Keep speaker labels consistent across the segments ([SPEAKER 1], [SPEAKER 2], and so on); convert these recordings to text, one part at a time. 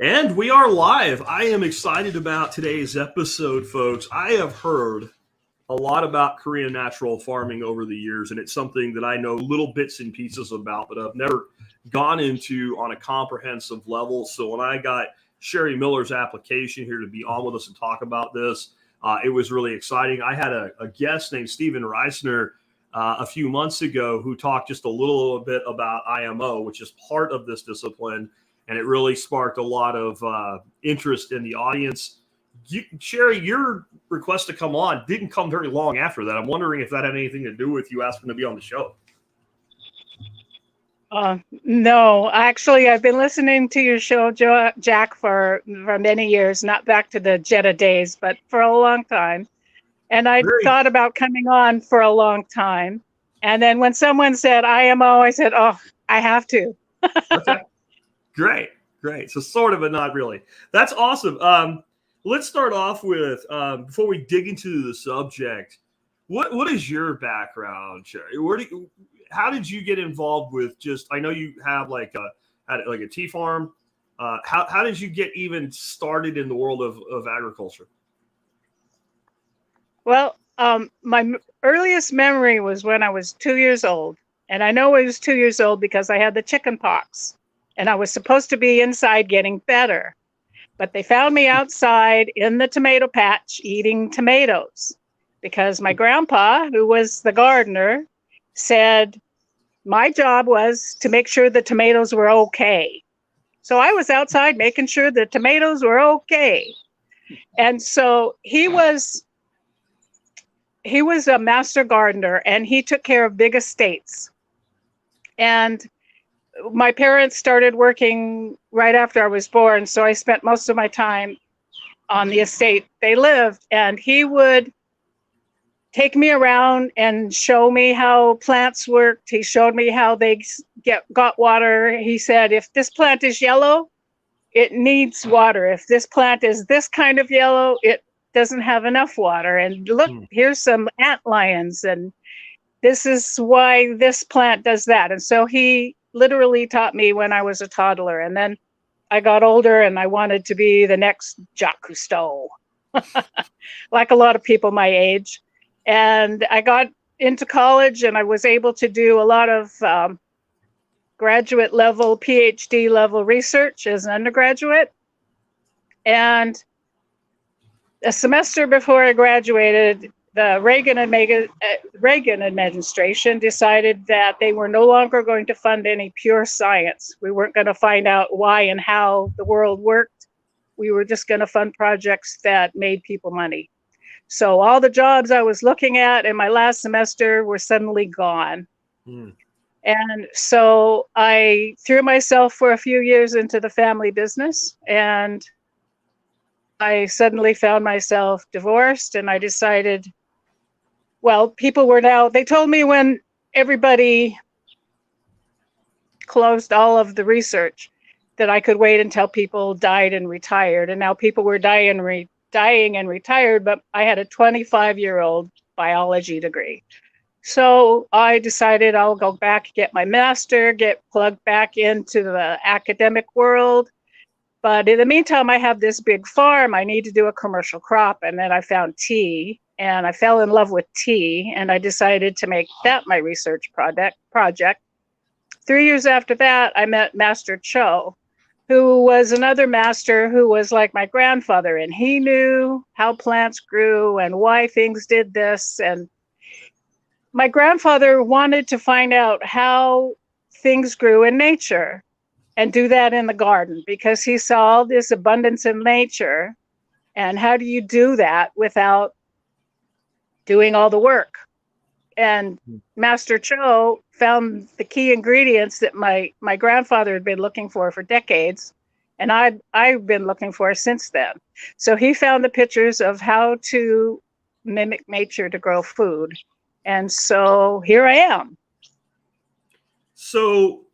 [SPEAKER 1] And we are live. I am excited about today's episode, folks. I have heard a lot about Korean natural farming over the years, and it's something that I know little bits and pieces about, but I've never gone into on a comprehensive level. So when I got Sherri Miller's application here to be on with us and talk about this, it was really exciting. I had a guest named Stephen Reisner a few months ago who talked just a little bit about IMO, which is part of this discipline. And it really sparked a lot of interest in the audience. Sherri, your request to come on didn't come very long after that. I'm wondering if that had anything to do with you asking to be on the show.
[SPEAKER 2] No, actually, I've been listening to your show, Jack, for many years, not back to the Jetta days, but for a long time. And I thought about coming on for a long time. And then when someone said IMO, I said, oh, I have to.
[SPEAKER 1] Okay. Great. So sort of, but not really. That's awesome. Let's start off with, before we dig into the subject, what is your background, Sherri? How did you get involved with I know you have like a tea farm. How did you get even started in the world of agriculture?
[SPEAKER 2] Well, my earliest memory was when I was 2 years old. And I know I was 2 years old because I had the chicken pox. And I was supposed to be inside getting better. But they found me outside in the tomato patch eating tomatoes because my grandpa, who was the gardener, said my job was to make sure the tomatoes were okay. So I was outside making sure the tomatoes were okay. And so he was a master gardener, and he took care of big estates. And my parents started working right after I was born, so I spent most of my time on the estate they lived, and he would take me around and show me how plants worked. He showed me how they got water. He said, if this plant is yellow, it needs water. If this plant is this kind of yellow, it doesn't have enough water. And look, here's some antlions, and this is why this plant does that. And so he literally taught me when I was a toddler. And then I got older and I wanted to be the next Jacques Cousteau, like a lot of people my age. And I got into college and I was able to do a lot of graduate level, PhD level research as an undergraduate. And a semester before I graduated, the Reagan administration decided that they were no longer going to fund any pure science. We weren't going to find out why and how the world worked. We were just going to fund projects that made people money. So all the jobs I was looking at in my last semester were suddenly gone. And so I threw myself for a few years into the family business, and I suddenly found myself divorced, and I decided, well, they told me when everybody closed all of the research that I could wait until people died and retired. And now people were dying and retired, but I had a 25-year-old biology degree. So I decided I'll go back, get my master, get plugged back into the academic world. But in the meantime, I have this big farm. I need to do a commercial crop. And then I found tea. And I fell in love with tea, and I decided to make that my research project. 3 years after that, I met Master Cho, who was another master who was like my grandfather, and he knew how plants grew and why things did this. And my grandfather wanted to find out how things grew in nature and do that in the garden because he saw all this abundance in nature. And how do you do that without doing all the work? And Master Cho found the key ingredients that my grandfather had been looking for decades, and I've been looking for since then. So he found the pictures of how to mimic nature to grow food, and so here I am.
[SPEAKER 1] So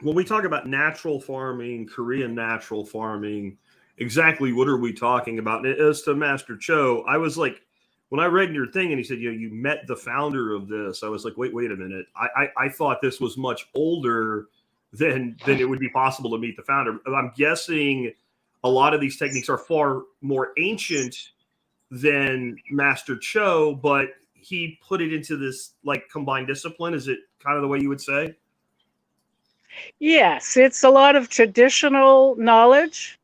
[SPEAKER 1] when we talk about natural farming, Korean natural farming, exactly what are we talking about? And as to Master Cho, I was like, when I read your thing and he said, you met the founder of this, I was like, wait a minute. I thought this was much older than it would be possible to meet the founder. I'm guessing a lot of these techniques are far more ancient than Master Cho, but he put it into this like combined discipline. Is it kind of the way you would say?
[SPEAKER 2] Yes, it's a lot of traditional knowledge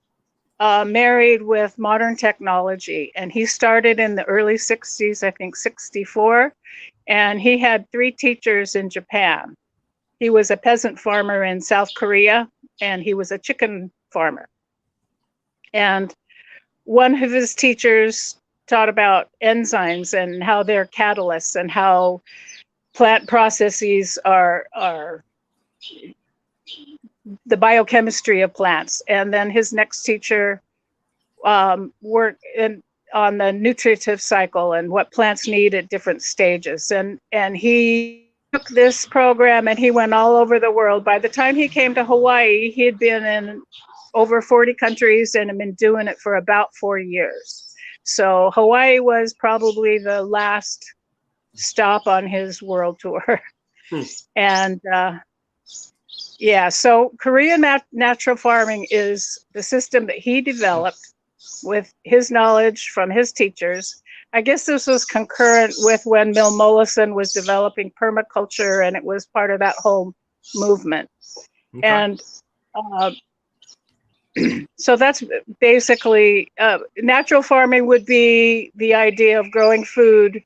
[SPEAKER 2] married with modern technology. And he started in the early 60s, I think 64, and he had 3 teachers in Japan. He was a peasant farmer in South Korea, and he was a chicken farmer. And one of his teachers taught about enzymes and how they're catalysts and how plant processes are the biochemistry of plants. And then his next teacher worked on the nutritive cycle and what plants need at different stages. And he took this program and he went all over the world. By the time he came to Hawaii, he had been in over 40 countries and had been doing it for about 4 years. So Hawaii was probably the last stop on his world tour. And yeah, so Korean natural farming is the system that he developed with his knowledge from his teachers. I guess this was concurrent with when Mill Mollison was developing permaculture, and it was part of that whole movement. Okay. And so that's basically, natural farming would be the idea of growing food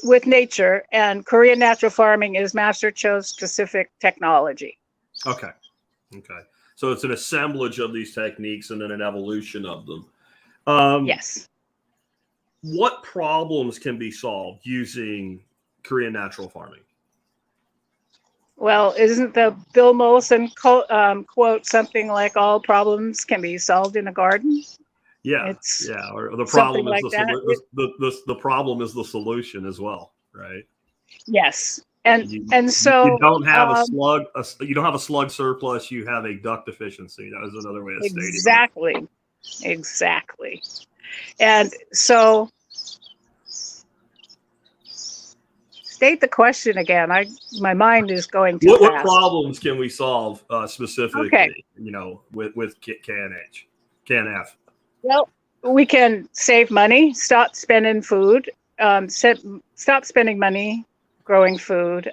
[SPEAKER 2] with nature, and Korean natural farming is Master Cho's specific technology.
[SPEAKER 1] Okay. So it's an assemblage of these techniques and then an evolution of them.
[SPEAKER 2] Yes.
[SPEAKER 1] What problems can be solved using Korean natural farming?
[SPEAKER 2] Well, isn't the Bill Mollison quote something like all problems can be solved in a garden?
[SPEAKER 1] Yeah, or the problem is
[SPEAKER 2] like
[SPEAKER 1] the problem is the solution as well, right?
[SPEAKER 2] Yes, and so
[SPEAKER 1] you don't have a slug. You don't have a slug surplus. You have a duck deficiency. That was another way of stating it.
[SPEAKER 2] Exactly. And so, state the question again. My mind is going too fast.
[SPEAKER 1] What problems can we solve specifically? Okay. With KNF.
[SPEAKER 2] Well, we can save money, stop spending food, stop spending money growing food.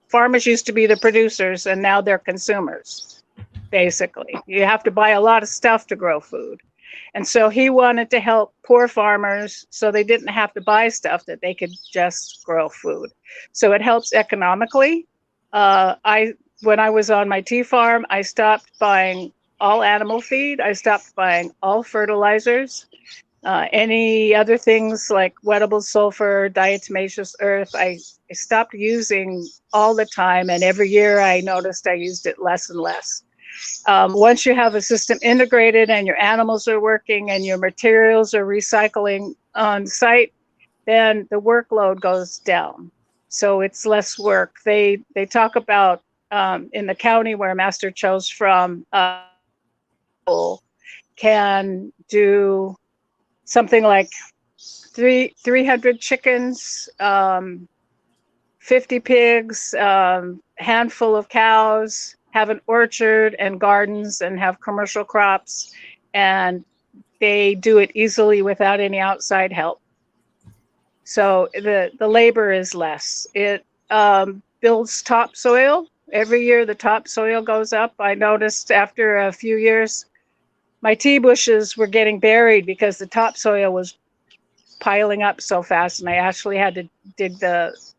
[SPEAKER 2] Farmers used to be the producers, and now they're consumers, basically. You have to buy a lot of stuff to grow food. And so he wanted to help poor farmers so they didn't have to buy stuff, that they could just grow food. So it helps economically. When I was on my tea farm, I stopped buying all animal feed. I stopped buying all fertilizers, any other things like wettable sulfur, diatomaceous earth. I stopped using all the time, and every year I noticed I used it less and less. Once you have a system integrated and your animals are working and your materials are recycling on site, then the workload goes down. So it's less work. They talk about in the county where Master Cho's from, can do something like 300 chickens, 50 pigs, handful of cows, have an orchard and gardens and have commercial crops, and they do it easily without any outside help. So the labor is less. It builds topsoil. Every year the topsoil goes up. I noticed after a few years, my tea bushes were getting buried because the topsoil was piling up so fast, and I actually had to dig this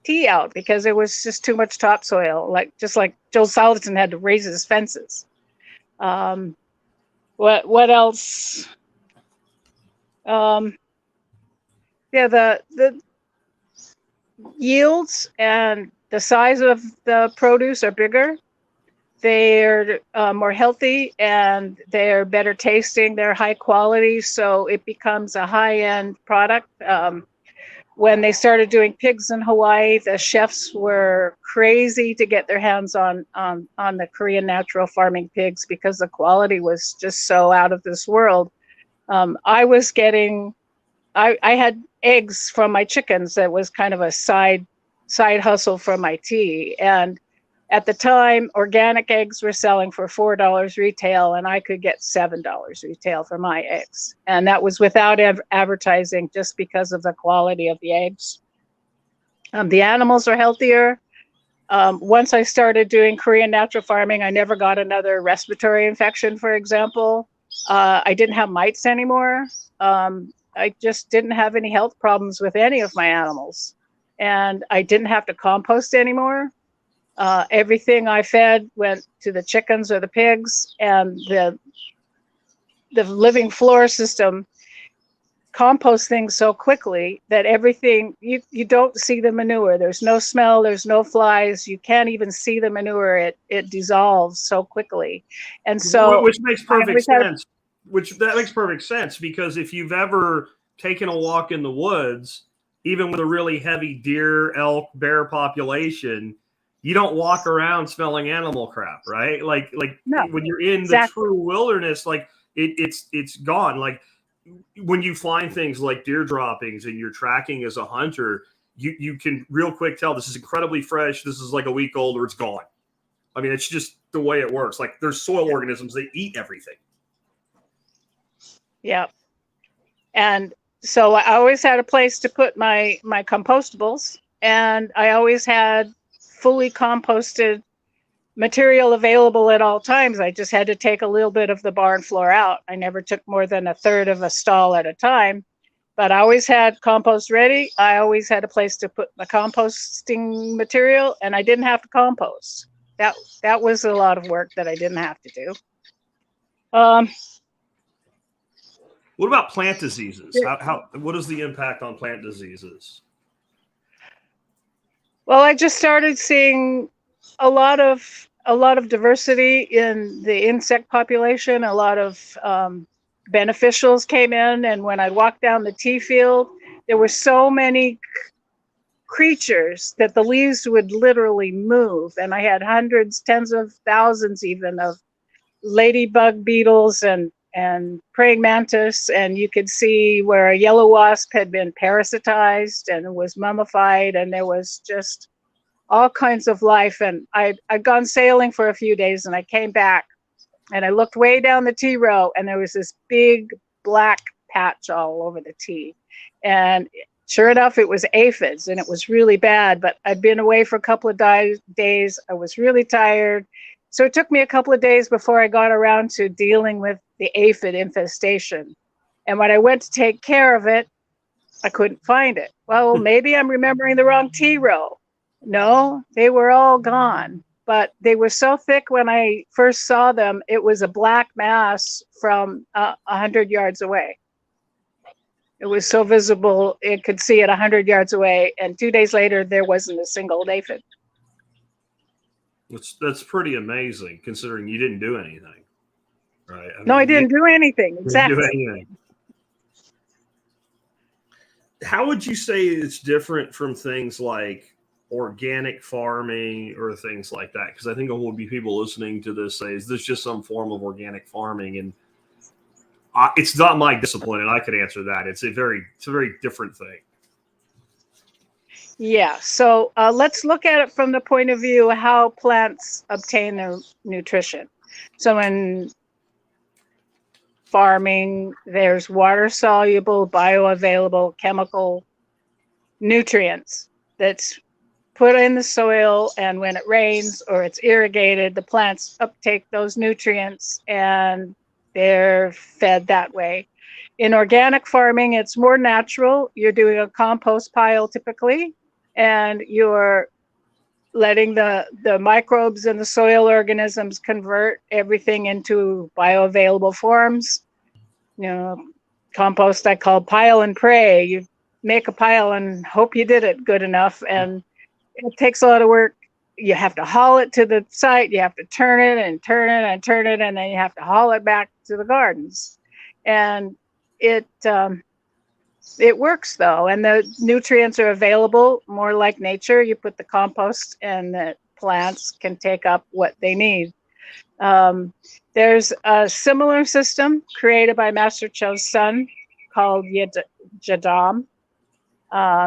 [SPEAKER 2] tea out because it was just too much topsoil. Just like Joe Salatin had to raise his fences. What else? The yields and the size of the produce are bigger. They're more healthy, and they're better tasting. They're high quality, so it becomes a high-end product. When they started doing pigs in Hawaii, the chefs were crazy to get their hands on the Korean natural farming pigs because the quality was just so out of this world. I had eggs from my chickens that was kind of a side hustle from my tea, and At the time, organic eggs were selling for $4 retail, and I could get $7 retail for my eggs. And that was without advertising, just because of the quality of the eggs. The animals are healthier. Once I started doing Korean natural farming, I never got another respiratory infection, for example. I didn't have mites anymore. I just didn't have any health problems with any of my animals. And I didn't have to compost anymore. Everything I fed went to the chickens or the pigs, and the living floor system composts things so quickly that everything, you don't see the manure. There's no smell, there's no flies. You can't even see the manure. It dissolves so quickly. And so
[SPEAKER 1] which makes perfect sense. That makes perfect sense, because if you've ever taken a walk in the woods, even with a really heavy deer, elk, bear population, you don't walk around smelling animal crap, right? Like
[SPEAKER 2] no,
[SPEAKER 1] when you're in the true wilderness, like it's gone. Like when you find things like deer droppings and you're tracking as a hunter, you can real quick tell this is incredibly fresh. This is like a week old, or it's gone. I mean, it's just the way it works. Like there's soil organisms, they eat everything.
[SPEAKER 2] Yeah. And so I always had a place to put my compostables, and I always had fully composted material available at all times. I just had to take a little bit of the barn floor out. I never took more than a third of a stall at a time, but I always had compost ready. I always had a place to put my composting material, and I didn't have to compost. That was a lot of work that I didn't have to do.
[SPEAKER 1] What about plant diseases? What is the impact on plant diseases?
[SPEAKER 2] Well, I just started seeing a lot of diversity in the insect population. A lot of beneficials came in, and when I walked down the tea field, there were so many creatures that the leaves would literally move, and I had hundreds, tens of thousands even of ladybug beetles and praying mantis, and you could see where a yellow wasp had been parasitized and was mummified, and there was just all kinds of life. And I'd gone sailing for a few days, and I came back and I looked way down the tea row, and there was this big black patch all over the tea. And sure enough, it was aphids, and it was really bad. But I'd been away for a couple of days. I was really tired. So it took me a couple of days before I got around to dealing with the aphid infestation. And when I went to take care of it, I couldn't find it. Well, maybe I'm remembering the wrong tea row. No, they were all gone. But they were so thick when I first saw them, it was a black mass from 100 yards away. It was so visible, it could see it 100 yards away. And 2 days later, there wasn't a single aphid.
[SPEAKER 1] That's pretty amazing, considering you didn't do anything, right?
[SPEAKER 2] No, I didn't do anything. Exactly.
[SPEAKER 1] Didn't do anything. How would you say it's different from things like organic farming or things like that? Because I think there will be people listening to this say, "Is this just some form of organic farming?" And it's not my discipline, and I could answer that. It's a very different thing.
[SPEAKER 2] Yeah, so let's look at it from the point of view of how plants obtain their nutrition. So in farming, there's water-soluble, bioavailable chemical nutrients that's put in the soil, and when it rains or it's irrigated, the plants uptake those nutrients and they're fed that way. In organic farming, it's more natural. You're doing a compost pile typically, and you're letting the microbes and the soil organisms convert everything into bioavailable forms. You know, compost I call pile and pray. You make a pile and hope you did it good enough, and it takes a lot of work. You have to haul it to the site, you have to turn it and turn it and turn it, and then you have to haul it back to the gardens. And it works though, and the nutrients are available, more like nature. You put the compost and the plants can take up what they need. There's a similar system created by Master Cho's son called Jadam.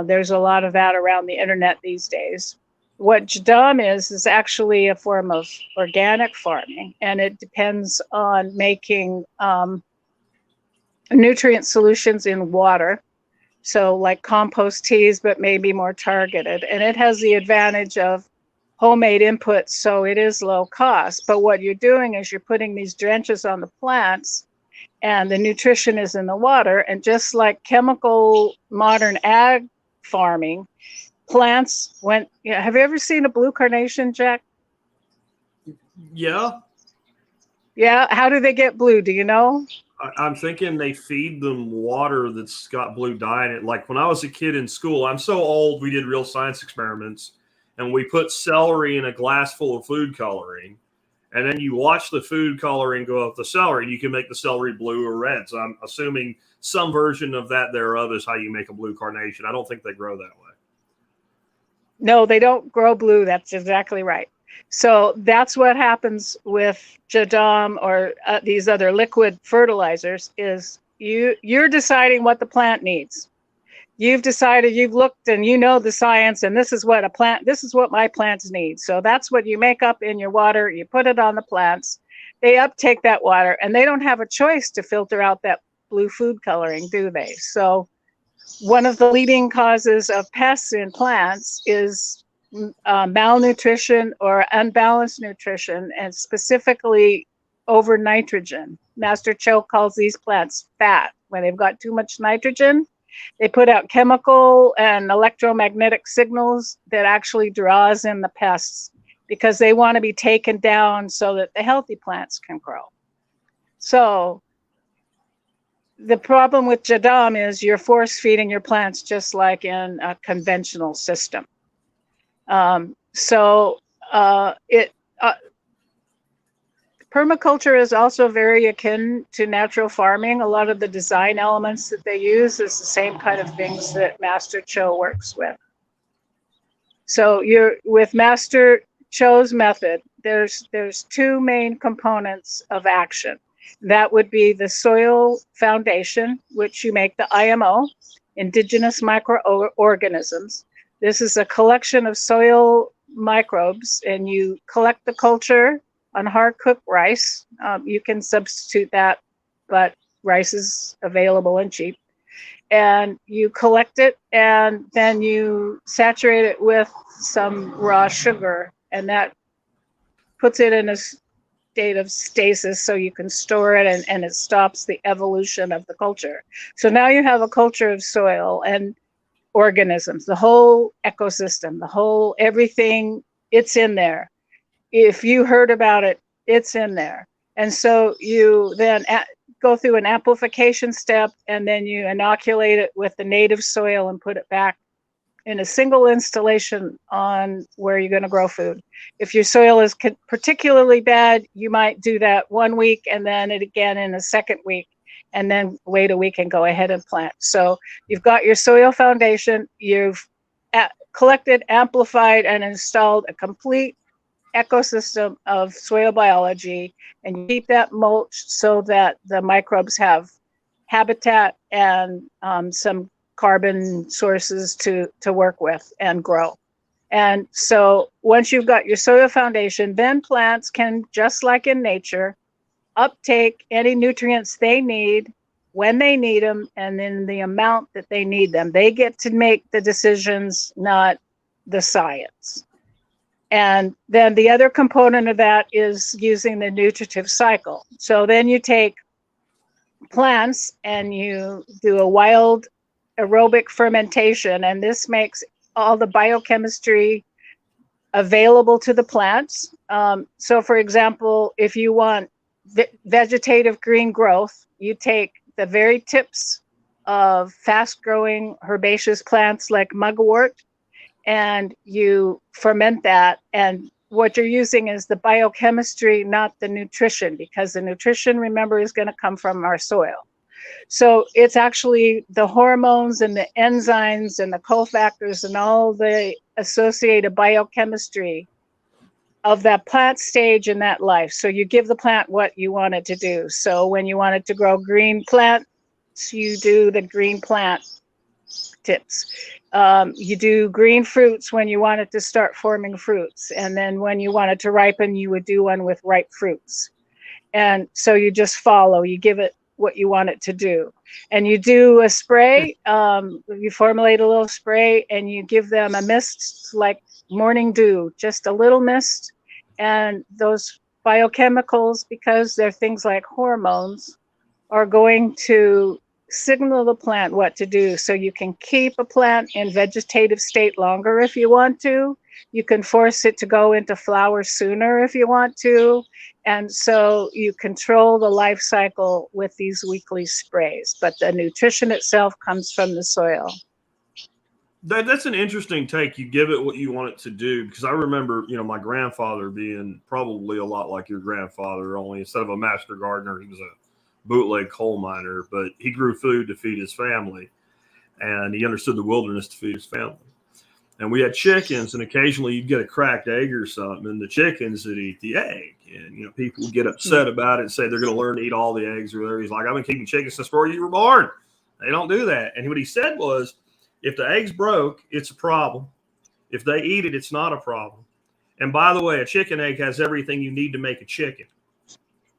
[SPEAKER 2] There's a lot of that around the internet these days. What Jadam is actually a form of organic farming, and it depends on making nutrient solutions in water. So like compost teas, but maybe more targeted. And it has the advantage of homemade inputs, so it is low cost. But what you're doing is you're putting these drenches on the plants, and the nutrition is in the water. And just like chemical modern ag farming, plants went, have you ever seen a blue carnation, Jack?
[SPEAKER 1] Yeah.
[SPEAKER 2] Yeah. How do they get blue? Do you know?
[SPEAKER 1] I'm thinking they feed them water that's got blue dye in it. Like when I was a kid in school, I'm so old, we did real science experiments and we put celery in a glass full of food coloring. And then you watch the food coloring go up the celery, and you can make the celery blue or red. So I'm assuming some version of that thereof is how you make a blue carnation. I don't think they grow that way.
[SPEAKER 2] No, they don't grow blue. That's exactly right. So that's what happens with Jadam or these other liquid fertilizers is you're deciding what the plant needs. You've decided, you've looked and you know the science, and this is what my plants need. So that's what you make up in your water. You put it on the plants. They uptake that water, and they don't have a choice to filter out that blue food coloring, do they? So one of the leading causes of pests in plants is malnutrition or unbalanced nutrition, and specifically over nitrogen. Master Cho calls these plants fat. When they've got too much nitrogen, they put out chemical and electromagnetic signals that actually draws in the pests because they want to be taken down so that the healthy plants can grow. So the problem with Jadam is you're force feeding your plants just like in a conventional system. Permaculture is also very akin to natural farming. A lot of the design elements that they use is the same kind of things that Master Cho works with. So with Master Cho's method, there's two main components of action. That would be the soil foundation, which you make the IMO, indigenous microorganisms. This is a collection of soil microbes, and you collect the culture on hard cooked rice. You can substitute that, but rice is available and cheap. And you collect it, and then you saturate it with some raw sugar, and that puts it in a state of stasis so you can store it, and it stops the evolution of the culture. So now you have a culture of soil and organisms, the whole ecosystem, the whole everything, it's in there. If you heard about it, it's in there. And so you then go through an amplification step, and then you inoculate it with the native soil and put it back in a single installation on where you're going to grow food. If your soil is particularly bad, you might do that 1 week and then it again in a second week, and then wait a week and go ahead and plant. So you've got your soil foundation, you've collected, amplified, and installed a complete ecosystem of soil biology, and you keep that mulch so that the microbes have habitat and some carbon sources to work with and grow. And so once you've got your soil foundation, then plants can, just like in nature, uptake any nutrients they need when they need them and in the amount that they need them. They get to make the decisions, not the science. And then the other component of that is using the nutritive cycle. So then you take plants and you do a wild aerobic fermentation, and this makes all the biochemistry available to the plants. So for example, if you want vegetative green growth, you take the very tips of fast-growing herbaceous plants like mugwort, and you ferment that. And what you're using is the biochemistry, not the nutrition, because the nutrition, remember, is going to come from our soil. So it's actually the hormones and the enzymes and the cofactors and all the associated biochemistry of that plant stage in that life. So you give the plant what you want it to do. So when you want it to grow green plants, you do the green plant tips. You do green fruits when you want it to start forming fruits. And then when you want it to ripen, you would do one with ripe fruits. And so you just follow, you give it what you want it to do. And you do a spray, you formulate a little spray and you give them a mist like morning dew, just a little mist. And those biochemicals, because they're things like hormones, are going to signal the plant what to do. So you can keep a plant in vegetative state longer if you want to. You can force it to go into flower sooner if you want to. And so you control the life cycle with these weekly sprays, but the nutrition itself comes from the soil.
[SPEAKER 1] That's an interesting take. You give it what you want it to do, because I remember, my grandfather being probably a lot like your grandfather, only instead of a master gardener, he was a bootleg coal miner, but he grew food to feed his family, and he understood the wilderness to feed his family. And we had chickens, and occasionally you'd get a cracked egg or something, and the chickens would eat the egg. And, people would get upset about it and say they're going to learn to eat all the eggs or whatever. He's like, I've been keeping chickens since before you were born. They don't do that. And what he said was, if the egg's broke, it's a problem. If they eat it, it's not a problem. And by the way, a chicken egg has everything you need to make a chicken.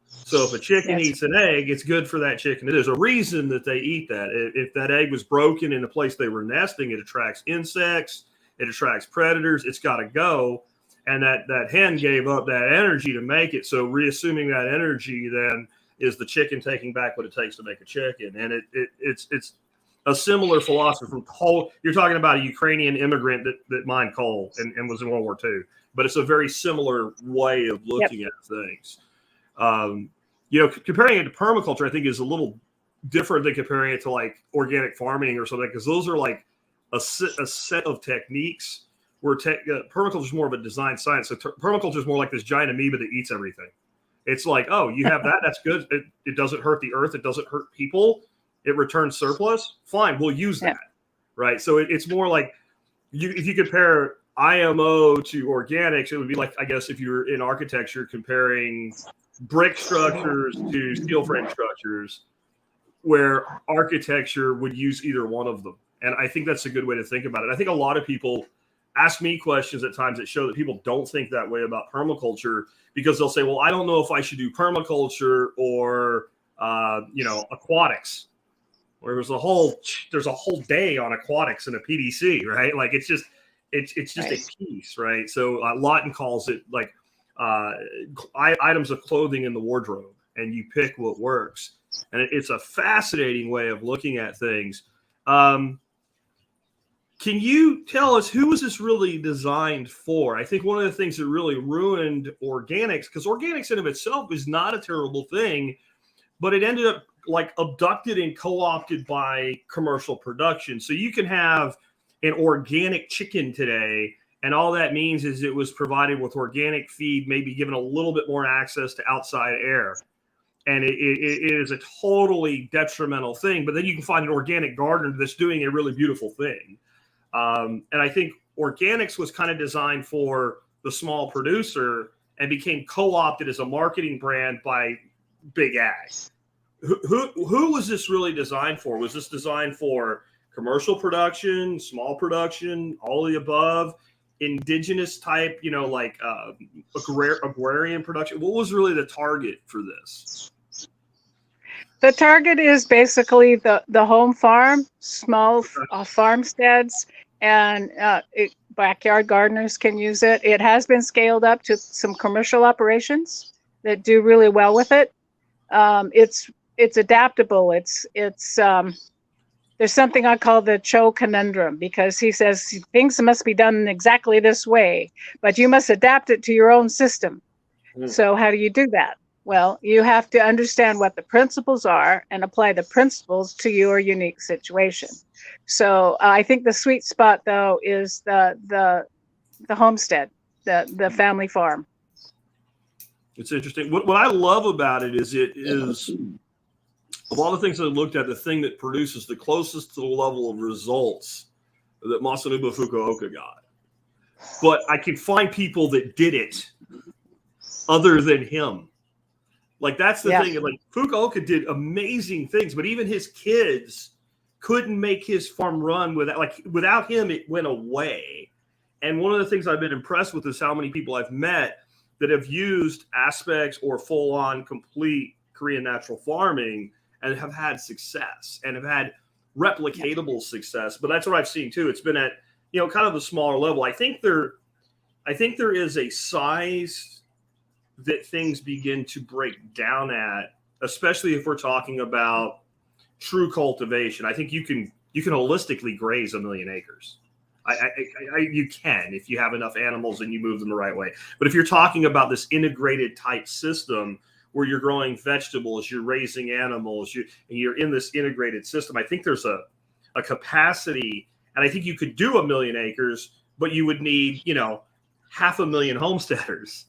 [SPEAKER 1] So if a chicken eats an egg, it's good for that chicken. There's a reason that they eat that. If that egg was broken in the place they were nesting, it attracts insects, it attracts predators, it's got to go. And that hen gave up that energy to make it. So reassuming that energy then is the chicken taking back what it takes to make a chicken. And it's a similar philosophy from coal. You're talking about a Ukrainian immigrant that mined coal and was in World War II. But it's a very similar way of looking at things. Comparing it to permaculture, I think is a little different than comparing it to like organic farming or something, because those are like a set of techniques where permaculture is more of a design science. So permaculture is more like this giant amoeba that eats everything. It's like, oh, you have that. That's good. It doesn't hurt the earth. It doesn't hurt people. It returns surplus. Fine. We'll use that. Right. So it's more like if you compare IMO to organics, it would be like, I guess, if you're in architecture comparing brick structures to steel frame structures, where architecture would use either one of them. And I think that's a good way to think about it. I think a lot of people ask me questions at times that show that people don't think that way about permaculture, because they'll say, well, I don't know if I should do permaculture or, aquatics. Or there's a whole day on aquatics in a PDC, right? Like it's just a piece, right? So Lawton calls it like items of clothing in the wardrobe, and you pick what works. And it's a fascinating way of looking at things. Can you tell us, who was this really designed for? I think one of the things that really ruined organics, because organics in of itself is not a terrible thing, but it ended up like abducted and co-opted by commercial production. So you can have an organic chicken today, and all that means is it was provided with organic feed, maybe given a little bit more access to outside air. And it is a totally detrimental thing. But then you can find an organic gardener that's doing a really beautiful thing. And I think organics was kind of designed for the small producer and became co-opted as a marketing brand by big ag. Who was this really designed for? Was this designed for commercial production, small production, all of the above, indigenous type, like agrarian production? What was really the target for this?
[SPEAKER 2] The target is basically the home farm, small farmsteads, and backyard gardeners can use it. It has been scaled up to some commercial operations that do really well with it. It's adaptable. There's something I call the Cho conundrum, because he says things must be done exactly this way, but you must adapt it to your own system. So how do you do that? Well, you have to understand what the principles are and apply the principles to your unique situation. So I think the sweet spot, though, is the homestead, the family farm.
[SPEAKER 1] It's interesting. What I love about it is of all the things I looked at, the thing that produces the closest to the level of results that Masanobu Fukuoka got. But I can find people that did it other than him. Like, that's the thing. Like, Fukuoka did amazing things, but even his kids couldn't make his farm run without him, it went away. And one of the things I've been impressed with is how many people I've met that have used aspects or full-on complete Korean natural farming and have had success and have had replicatable success. But that's what I've seen too. It's been at, kind of a smaller level. I think there is a size that things begin to break down at, especially if we're talking about true cultivation. I think you can holistically graze 1 million acres. You can, if you have enough animals and you move them the right way. But if you're talking about this integrated type system where you're growing vegetables, you're raising animals, you're in this integrated system, I think there's a capacity, and I think you could do 1 million acres, but you would need, 500,000 homesteaders,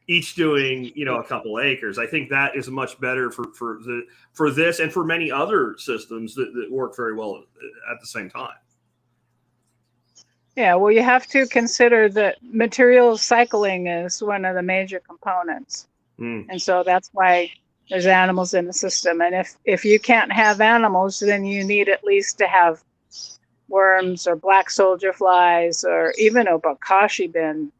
[SPEAKER 1] each doing, a couple acres. I think that is much better for this and for many other systems that work very well at the same time.
[SPEAKER 2] Yeah, well, you have to consider that material cycling is one of the major components. And so that's why there's animals in the system. And if you can't have animals, then you need at least to have worms or black soldier flies or even a bokashi bin.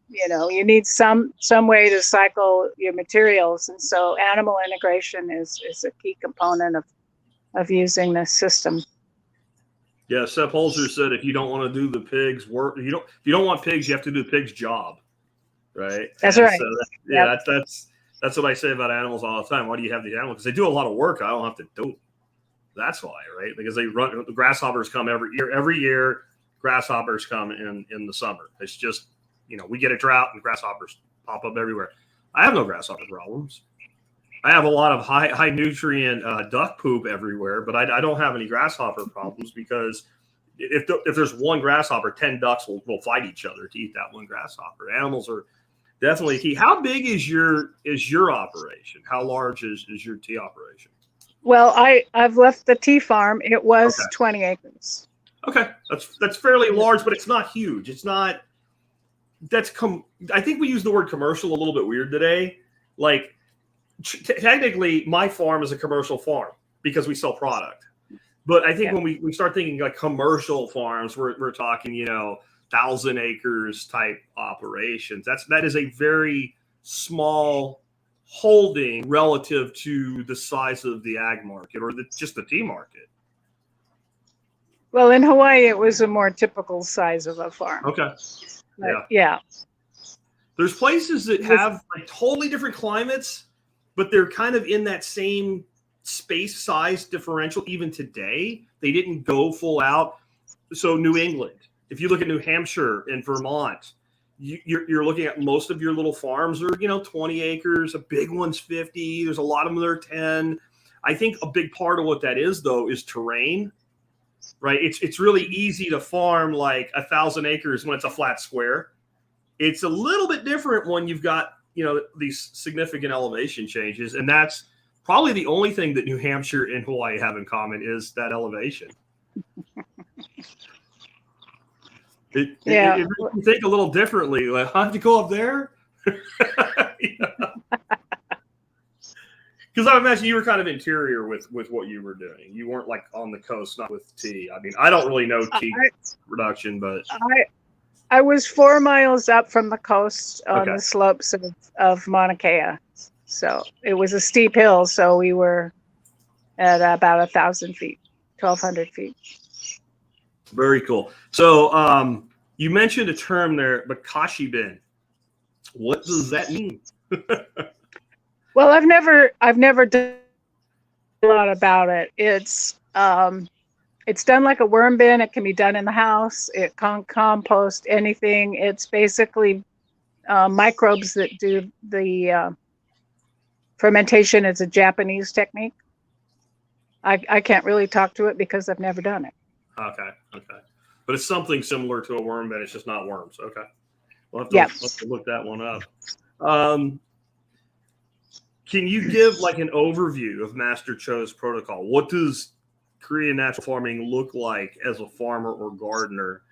[SPEAKER 2] You need some way to cycle your materials. And so animal integration is a key component of using this system.
[SPEAKER 1] Yeah, Seth Holzer said if you don't want to do the pigs work, if you don't want pigs, you have to do the pig's job, right?
[SPEAKER 2] That's right.
[SPEAKER 1] So that's what I say about animals all the time. Why do you have these animals? Because they do a lot of work. I don't have to do it. That's why, right? Because the grasshoppers come every year. Every year, grasshoppers come in the summer. It's just, we get a drought and grasshoppers pop up everywhere. I have no grasshopper problems. I have a lot of high nutrient duck poop everywhere, but I don't have any grasshopper problems because if there's one grasshopper, 10 ducks will fight each other to eat that one grasshopper. Animals are definitely key. How big is your operation? How large is your tea operation?
[SPEAKER 2] Well, I've left the tea farm. It was 20 acres.
[SPEAKER 1] Okay, that's fairly large, but it's not huge. It's not. I think we use the word commercial a little bit weird today. Like. Technically, my farm is a commercial farm because we sell product. But I think when we start thinking like commercial farms, we're talking, 1,000 acres type operations. That is a very small holding relative to the size of the ag market or just the tea market.
[SPEAKER 2] Well, in Hawaii, it was a more typical size of a farm.
[SPEAKER 1] Okay.
[SPEAKER 2] Yeah.
[SPEAKER 1] There's places that have like totally different climates, but they're kind of in that same space size differential even today. They didn't go full out. So New England, if you look at New Hampshire and Vermont, you're looking at most of your little farms are, 20 acres, a big one's 50. There's a lot of them that are 10. I think a big part of what that is, though, is terrain, right? It's really easy to farm like 1,000 acres when it's a flat square. It's a little bit different when you've got, these significant elevation changes. And that's probably the only thing that New Hampshire and Hawaii have in common is that elevation. It makes you think a little differently. Like, how'd you go up there? Because I imagine you were kind of interior with what you were doing. You weren't like on the coast, not with tea. I mean, I don't really know tea production, but
[SPEAKER 2] I was 4 miles up from the coast on the slopes of Mauna Kea. So it was a steep hill. So we were at about 1,000 feet, 1,200 feet.
[SPEAKER 1] Very cool. So you mentioned a term there, bokashi bin. What does that mean?
[SPEAKER 2] Well, I've never done a lot about it. It's done like a worm bin. It can be done in the house. It can compost anything. It's basically microbes that do the fermentation. It's a Japanese technique. I can't really talk to it because I've never done it.
[SPEAKER 1] Okay. But it's something similar to a worm bin. It's just not worms. Okay. We'll have to look that one up. Can you give like an overview of Master Cho's protocol? What does Korean natural farming look like as a farmer or gardener?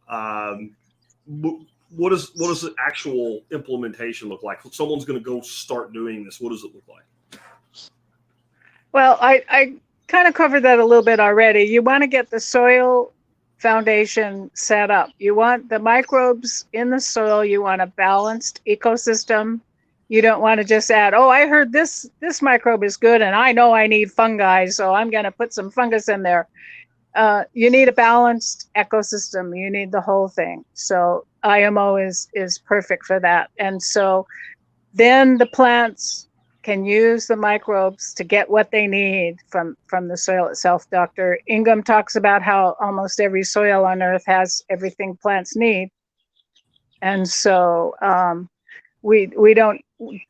[SPEAKER 1] What does the actual implementation look like? If someone's going to go start doing this, what does it look like?
[SPEAKER 2] Well, I kind of covered that a little bit already. You want to get the soil foundation set up. You want the microbes in the soil. You want a balanced ecosystem. You don't want to just add, oh, I heard this microbe is good and I know I need fungi, so I'm going to put some fungus in there. You need a balanced ecosystem. You need the whole thing. So IMO is perfect for that. And so then the plants can use the microbes to get what they need from the soil itself. Dr. Ingham talks about how almost every soil on Earth has everything plants need. And so we don't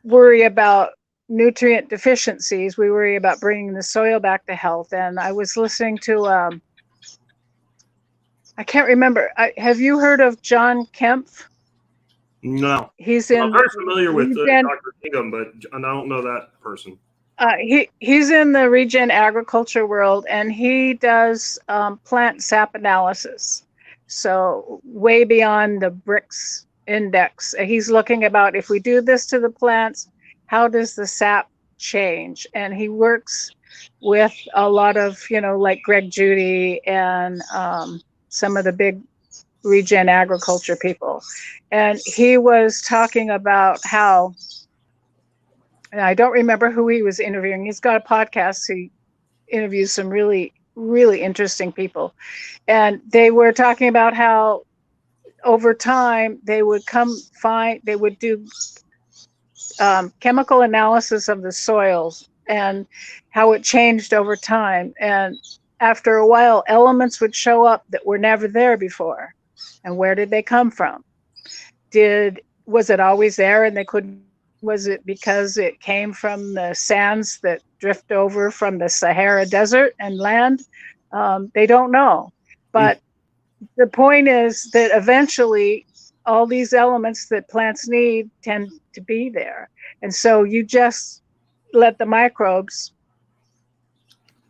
[SPEAKER 2] worry about nutrient deficiencies. We worry about bringing the soil back to health. And I was listening to, I can't remember. Have you heard of John Kempf?
[SPEAKER 1] No.
[SPEAKER 2] He's in.
[SPEAKER 1] I'm very familiar with Dr. Ingham, but I don't know that person.
[SPEAKER 2] He's in the regen agriculture world, and he does plant sap analysis. So way beyond the BRICS index. He's looking about, if we do this to the plants, how does the sap change? And he works with a lot of, like Greg Judy and some of the big regen agriculture people. And he was talking about how, and I don't remember who he was interviewing. He's got a podcast. He interviews some really, really interesting people. And they were talking about how over time they would do chemical analysis of the soils and how it changed over time. And after a while, elements would show up that were never there before. And where did they come from? Was it always there and they couldn't? Was it because it came from the sands that drift over from the Sahara Desert and land? They don't know. But the point is that eventually all these elements that plants need tend to be there. And so you just let the microbes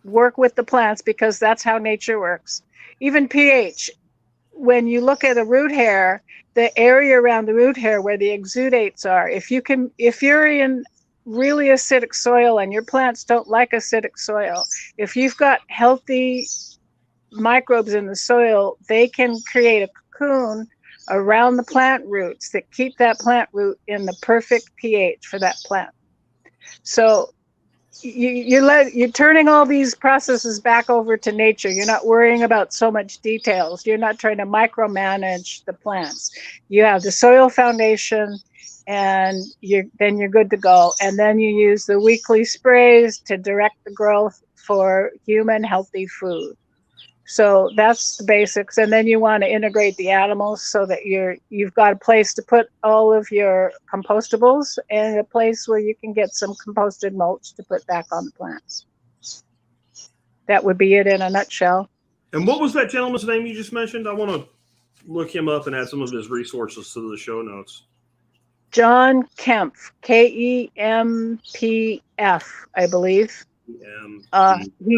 [SPEAKER 2] work with the plants, because that's how nature works. Even pH. When you look at a root hair, the area around the root hair where the exudates are, if you're in really acidic soil and your plants don't like acidic soil, if you've got healthy microbes in the soil, they can create a cocoon around the plant roots that keep that plant root in the perfect pH for that plant. So you're turning all these processes back over to nature. You're not worrying about so much details. You're not trying to micromanage the plants. You have the soil foundation, and then you're good to go. And then you use the weekly sprays to direct the growth for human healthy food. So that's the basics. And then you want to integrate the animals so that you've got a place to put all of your compostables and a place where you can get some composted mulch to put back on the plants. That would be it in a nutshell.
[SPEAKER 1] And what was that gentleman's name you just mentioned? I want to look him up and add some of his resources to the show notes.
[SPEAKER 2] John Kempf, Kempf, I believe.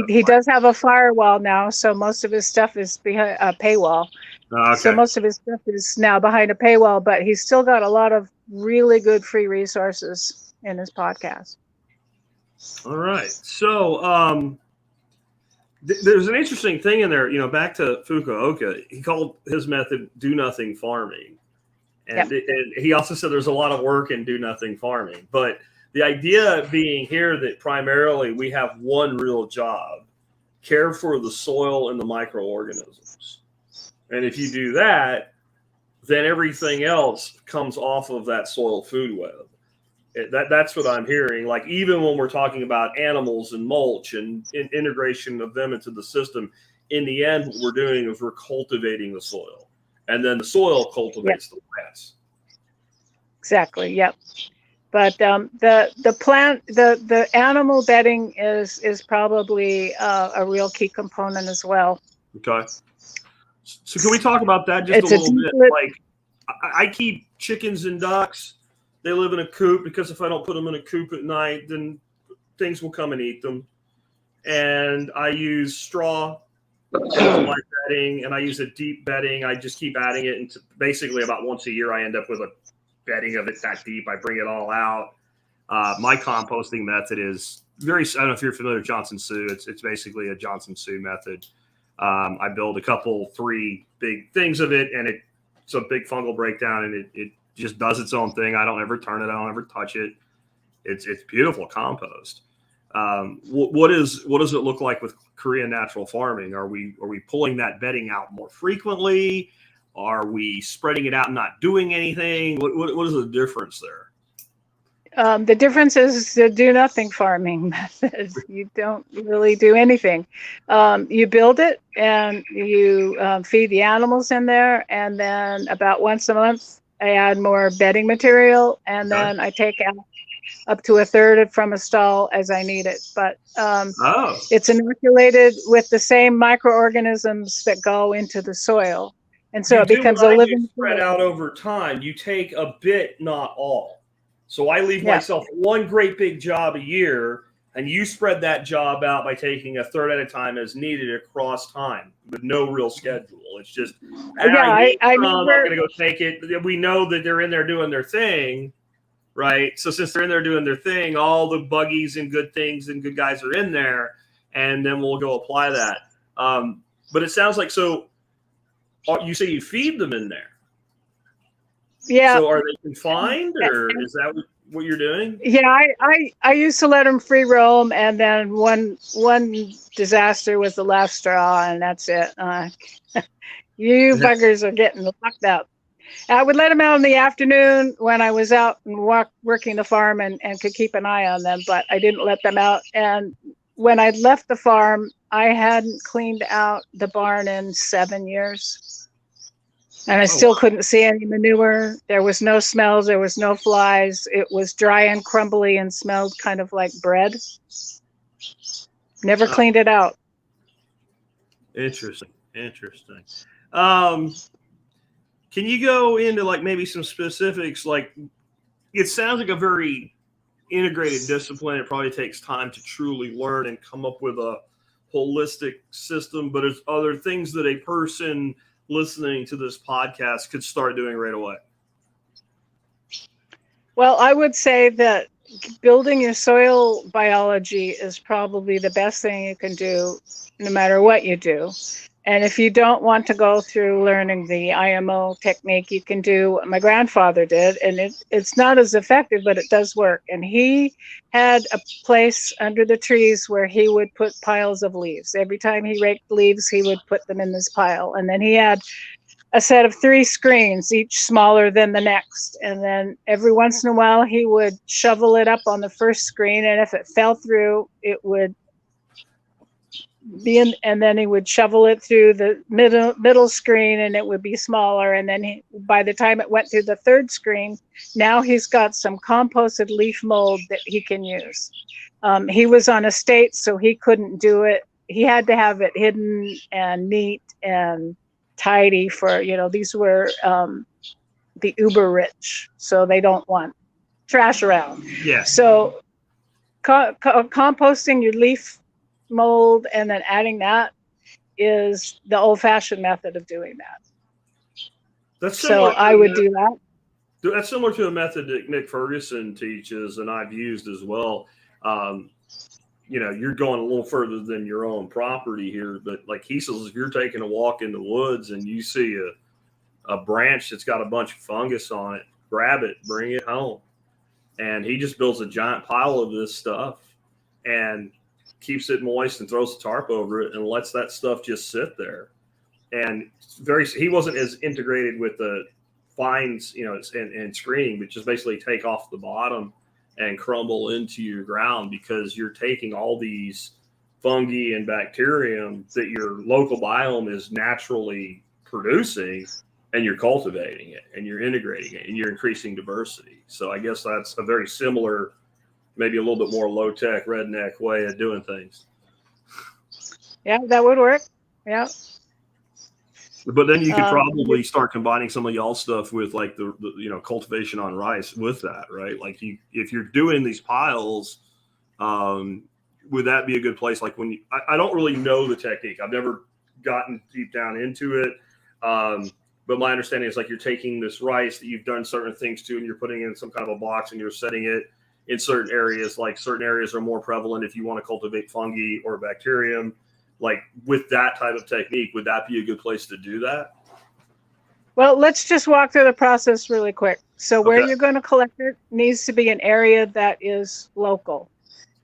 [SPEAKER 2] He does have a firewall now, so most of his stuff is behind a paywall.
[SPEAKER 1] Okay.
[SPEAKER 2] So most of his stuff is now behind a paywall, but he's still got a lot of really good free resources in his podcast.
[SPEAKER 1] All right. So there's an interesting thing in there, back to Fukuoka. He called his method do nothing farming. And, and he also said there's a lot of work in do nothing farming. But the idea being here that primarily we have one real job: care for the soil and the microorganisms. And if you do that, then everything else comes off of that soil food web. That's what I'm hearing. Like, even when we're talking about animals and mulch and integration of them into the system, in the end, what we're doing is we're cultivating the soil. And then the soil cultivates the plants.
[SPEAKER 2] Exactly. Yep. But the animal bedding is probably a real key component as well.
[SPEAKER 1] Okay. So can we talk about that just a little bit? Like, I keep chickens and ducks. They live in a coop, because if I don't put them in a coop at night, then things will come and eat them. And I use straw as my bedding, and I use a deep bedding. I just keep adding it, and basically about once a year I end up with a bedding of it that deep. I bring it all out. My composting method is I don't know if you're familiar with Johnson Sioux. It's basically a Johnson Sioux method. I build 3 big things of it, and it's a big fungal breakdown, and it just does its own thing. I don't ever turn it. I don't ever touch it. It's beautiful compost. What does it look like with Korean natural farming? Are we pulling that bedding out more frequently? Are we spreading it out and not doing anything? What is the difference there?
[SPEAKER 2] The difference is the do nothing farming method. You don't really do anything. You build it and you feed the animals in there, and then about once a month I add more bedding material, and then I take out up to a third from a stall as I need it. But it's inoculated with the same microorganisms that go into the soil, and so it becomes a living
[SPEAKER 1] spread out over time. You take a bit, not all. So I leave myself one great big job a year, and you spread that job out by taking a third at a time as needed across time with no real schedule. It's just, I'm going to go take it. We know that they're in there doing their thing, right? So since they're in there doing their thing, all the buggies and good things and good guys are in there, and then we'll go apply that. But it sounds like, so you say you feed them in there.
[SPEAKER 2] Yeah.
[SPEAKER 1] So are they confined, or is that what you're doing?
[SPEAKER 2] Yeah, I used to let them free roam, and then one disaster was the last straw, and that's it. You buggers are getting locked up. I would let them out in the afternoon when I was out and working the farm and could keep an eye on them, but I didn't let them out. And when I left the farm, I hadn't cleaned out the barn in 7 years. And I still couldn't see any manure. There was no smells. There was no flies. It was dry and crumbly and smelled kind of like bread. Never cleaned it out.
[SPEAKER 1] Interesting. Can you go into like maybe some specifics? Like, it sounds like a very integrated discipline. It probably takes time to truly learn and come up with a holistic system, but it's other things that a person listening to this podcast could start doing right away.
[SPEAKER 2] Well, I would say that building your soil biology is probably the best thing you can do no matter what you do. And if you don't want to go through learning the IMO technique, you can do what my grandfather did, and it's not as effective, but it does work. And he had a place under the trees where he would put piles of leaves. Every time he raked leaves, he would put them in this pile. And then he had a set of 3 screens, each smaller than the next. And then every once in a while, he would shovel it up on the first screen, and if it fell through, it would and then he would shovel it through the middle screen, and it would be smaller. And then by the time it went through the 3rd screen, now he's got some composted leaf mold that he can use. He was on estate, so he couldn't do it. He had to have it hidden and neat and tidy for, these were the uber rich, so they don't want trash around.
[SPEAKER 1] Yeah.
[SPEAKER 2] So composting your leaf mold and then adding that is the old-fashioned method of doing that. So I would do that.
[SPEAKER 1] That's similar to a method that Nick Ferguson teaches and I've used as well. You're going a little further than your own property here, but like he says, if you're taking a walk in the woods and you see a branch that's got a bunch of fungus on it, grab it, bring it home. And he just builds a giant pile of this stuff and keeps it moist and throws the tarp over it and lets that stuff just sit there. And he wasn't as integrated with the fines, and screening, but just basically take off the bottom and crumble into your ground, because you're taking all these fungi and bacterium that your local biome is naturally producing, and you're cultivating it and you're integrating it and you're increasing diversity. So I guess that's a very similar, maybe a little bit more low-tech, redneck way of doing things.
[SPEAKER 2] Yeah, that would work. Yeah.
[SPEAKER 1] But then you could probably start combining some of y'all stuff with like the cultivation on rice with that, right? Like if you're doing these piles, would that be a good place? Like I don't really know the technique. I've never gotten deep down into it. But my understanding is like you're taking this rice that you've done certain things to, and you're putting it in some kind of a box and you're setting it in certain areas, like certain areas are more prevalent if you want to cultivate fungi or bacterium. Like with that type of technique, would that be a good place to do that?
[SPEAKER 2] Well, let's just walk through the process really quick. So where
[SPEAKER 1] Okay.
[SPEAKER 2] you're going to collect it needs to be an area that is local,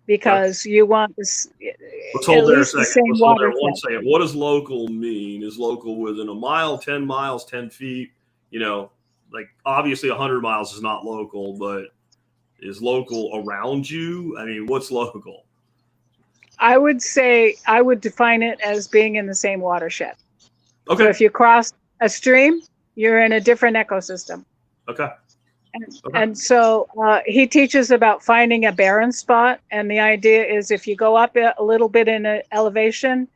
[SPEAKER 2] because you want this
[SPEAKER 1] Let's
[SPEAKER 2] at
[SPEAKER 1] hold there a
[SPEAKER 2] least the
[SPEAKER 1] second.
[SPEAKER 2] same
[SPEAKER 1] Let's hold there
[SPEAKER 2] water
[SPEAKER 1] one
[SPEAKER 2] depth.
[SPEAKER 1] second. What does local mean? Is local within a mile, 10 miles, 10 feet? You know, like obviously 100 miles is not local, but is local around you? I mean, what's local?
[SPEAKER 2] I would say I would define it as being in the same watershed.
[SPEAKER 1] Okay.
[SPEAKER 2] So if you cross a stream, you're in a different ecosystem.
[SPEAKER 1] Okay.
[SPEAKER 2] And so he teaches about finding a barren spot. And the idea is if you go up a little bit in elevation,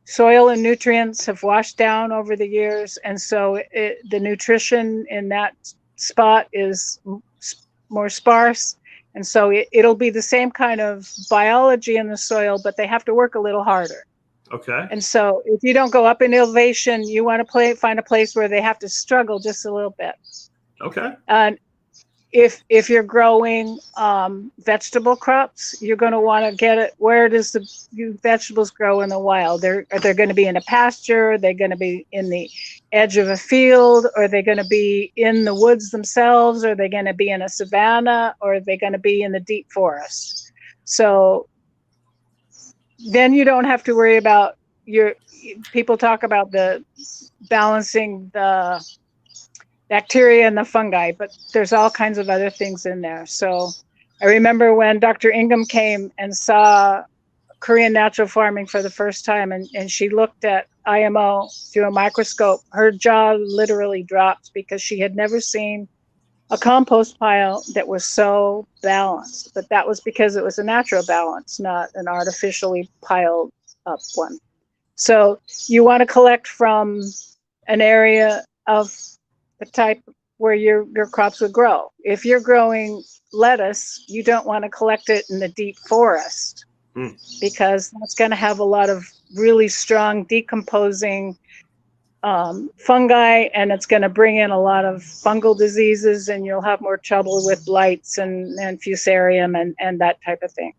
[SPEAKER 2] soil and nutrients have washed down over the years. And so the nutrition in that spot is more sparse. And so it'll be the same kind of biology in the soil, but they have to work a little harder.
[SPEAKER 1] Okay.
[SPEAKER 2] And so if you don't go up in elevation, you want to find a place where they have to struggle just a little bit.
[SPEAKER 1] Okay.
[SPEAKER 2] And if you're growing vegetable crops, you're going to want to get it. Where does the vegetables grow in the wild? They're going to be in a pasture. Are they going to be in the edge of a field? Or are they going to be in the woods themselves? Or are they going to be in a savanna? Or are they going to be in the deep forest? So then you don't have to worry about people talk about the balancing the bacteria and the fungi, but there's all kinds of other things in there. So I remember when Dr. Ingham came and saw Korean natural farming for the first time, and she looked at IMO through a microscope, her jaw literally dropped because she had never seen a compost pile that was so balanced. But that was because it was a natural balance, not an artificially piled up one. So you want to collect from an area of the type where your crops would grow. If you're growing lettuce, you don't want to collect it in the deep forest because that's going to have a lot of really strong decomposing fungi, and it's going to bring in a lot of fungal diseases, and you'll have more trouble with blights and fusarium and that type of thing.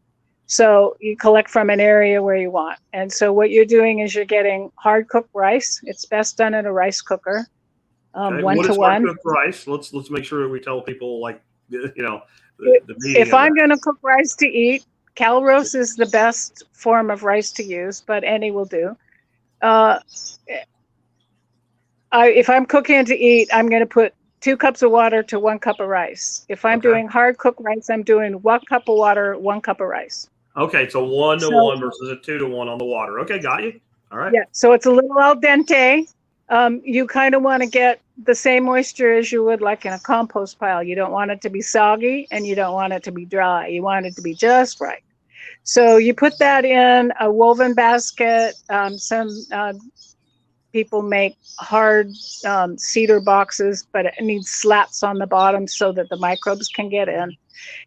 [SPEAKER 2] So you collect from an area where you want. And so what you're doing is you're getting hard cooked rice. It's best done in a rice cooker.
[SPEAKER 1] Okay.
[SPEAKER 2] 1
[SPEAKER 1] What
[SPEAKER 2] to
[SPEAKER 1] is
[SPEAKER 2] 1.
[SPEAKER 1] hard cooked rice? Let's make sure that we tell people, like, you know, the meaning
[SPEAKER 2] If
[SPEAKER 1] of
[SPEAKER 2] I'm
[SPEAKER 1] that.
[SPEAKER 2] going to cook rice to eat, Calrose is the best form of rice to use, but any will do. If I'm cooking to eat, I'm going to put 2 cups of water to 1 cup of rice. If I'm doing hard cooked rice, I'm doing 1 cup of water, 1 cup of rice.
[SPEAKER 1] Okay, so 1 to 1 versus a 2 to 1 on the water. Okay, got you. All right.
[SPEAKER 2] Yeah, so it's a little al dente. You kind of want to get the same moisture as you would like in a compost pile. You don't want it to be soggy and you don't want it to be dry. You want it to be just right. So you put that in a woven basket. Some people make hard cedar boxes, but it needs slats on the bottom so that the microbes can get in.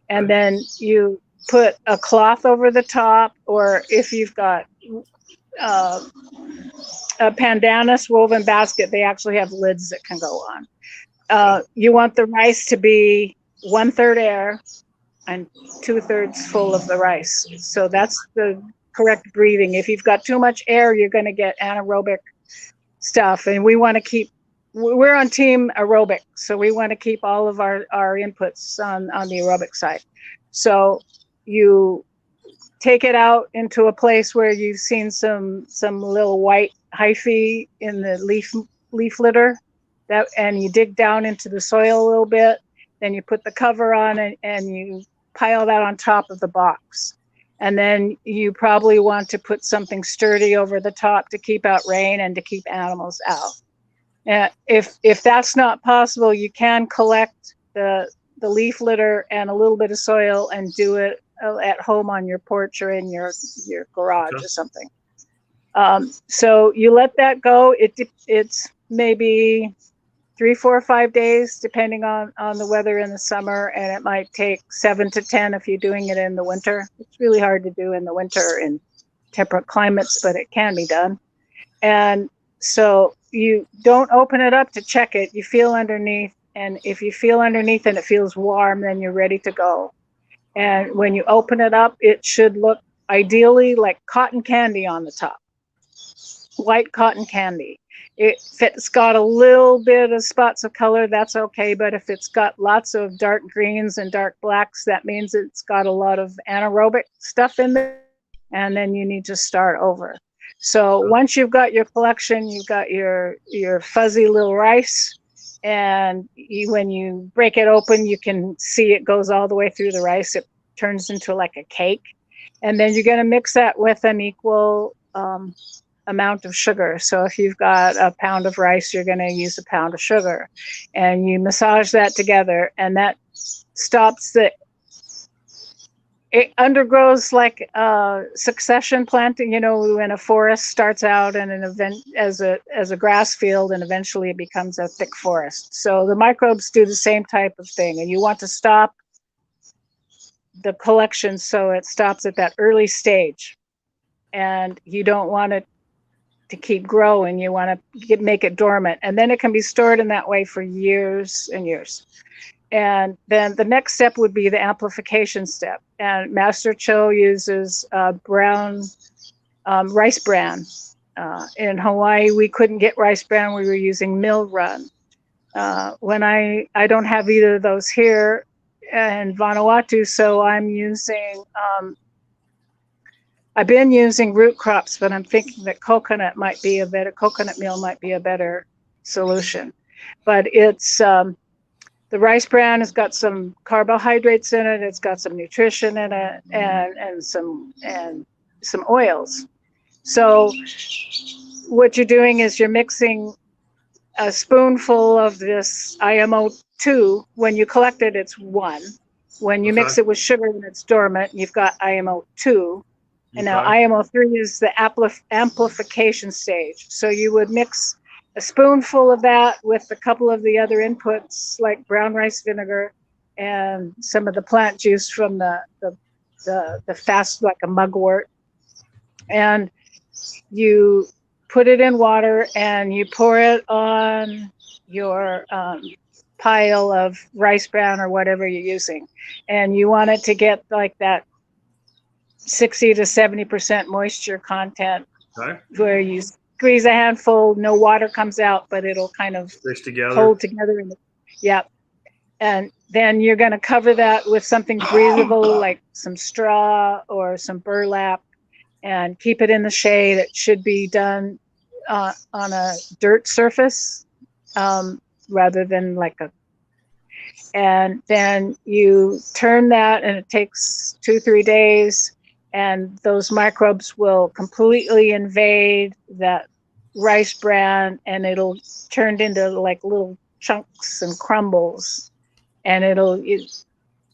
[SPEAKER 2] And then you put a cloth over the top, or if you've got a pandanus woven basket, they actually have lids that can go on. You want the rice to be 1/3 air and 2/3 full of the rice. So that's the correct breathing. If you've got too much air, you're going to get anaerobic stuff. And we want to keep, we're on team aerobic. So we want to keep all of our inputs on the aerobic side. So you take it out into a place where you've seen some little white hyphae in the leaf litter, and you dig down into the soil a little bit. Then you put the cover on it and you pile that on top of the box. And then you probably want to put something sturdy over the top to keep out rain and to keep animals out. If that's not possible, you can collect the leaf litter and a little bit of soil and do it at home on your porch or in your garage or something. So you let that go. It's maybe 3, 4, 5 days, depending on the weather in the summer, and it might take 7 to 10 if you're doing it in the winter. It's really hard to do in the winter in temperate climates, but it can be done. And so you don't open it up to check it. You feel underneath, and if you feel underneath and it feels warm, then you're ready to go. And when you open it up, it should look ideally like cotton candy on the top, white cotton candy. If it's got a little bit of spots of color, that's okay. But if it's got lots of dark greens and dark blacks, that means it's got a lot of anaerobic stuff in there. And then you need to start over. So once you've got your collection, you've got your fuzzy little rice. And when you break it open, you can see it goes all the way through the rice. It turns into like a cake. And then you're going to mix that with an equal amount of sugar. So if you've got a pound of rice, you're going to use a pound of sugar. And you massage that together, and that stops the, it undergoes like succession planting, you know, when a forest starts out and an event as a grass field, and eventually it becomes a thick forest. So the microbes do the same type of thing, and you want to stop the collection so it stops at that early stage, and you don't want it to keep growing. You want to make it dormant, and then it can be stored in that way for years and years. And then the next step would be the amplification step. And Master Cho uses brown rice bran. In Hawaii, we couldn't get rice bran. We were using mill run. When I don't have either of those here in Vanuatu, so I'm using, I've been using root crops, but I'm thinking that coconut meal might be a better solution. But it's, the rice bran has got some carbohydrates in it. It's got some nutrition in it, and some oils. So what you're doing is you're mixing a spoonful of this IMO 2. When you collect it, it's 1. When you mix it with sugar and it's dormant, you've got IMO 2. And now IMO 3 is the amplification stage. So you would mix a spoonful of that with a couple of the other inputs like brown rice vinegar and some of the plant juice from the fast, like a mugwort. And you put it in water and you pour it on your pile of rice bran or whatever you're using. And you want it to get like that 60 to 70% moisture content, where you squeeze a handful, no water comes out, but it'll kind of hold together. And then you're going to cover that with something breathable, like some straw or some burlap, and keep it in the shade. It should be done on a dirt surface rather than like a, and then you turn that, and it takes 2-3 days. And those microbes will completely invade that rice bran, and it'll turn into like little chunks and crumbles. And don't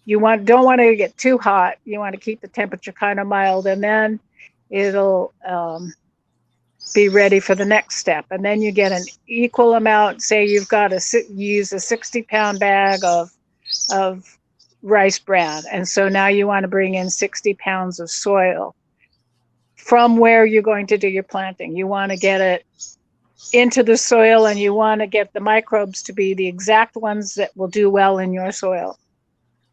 [SPEAKER 2] want to get too hot. You want to keep the temperature kind of mild, and then it'll be ready for the next step. And then you get an equal amount. Say you've got use a 60-pound bag of rice bran, and so now you want to bring in 60 pounds of soil from where you're going to do your planting. You want to get it into the soil, and you want to get the microbes to be the exact ones that will do well in your soil.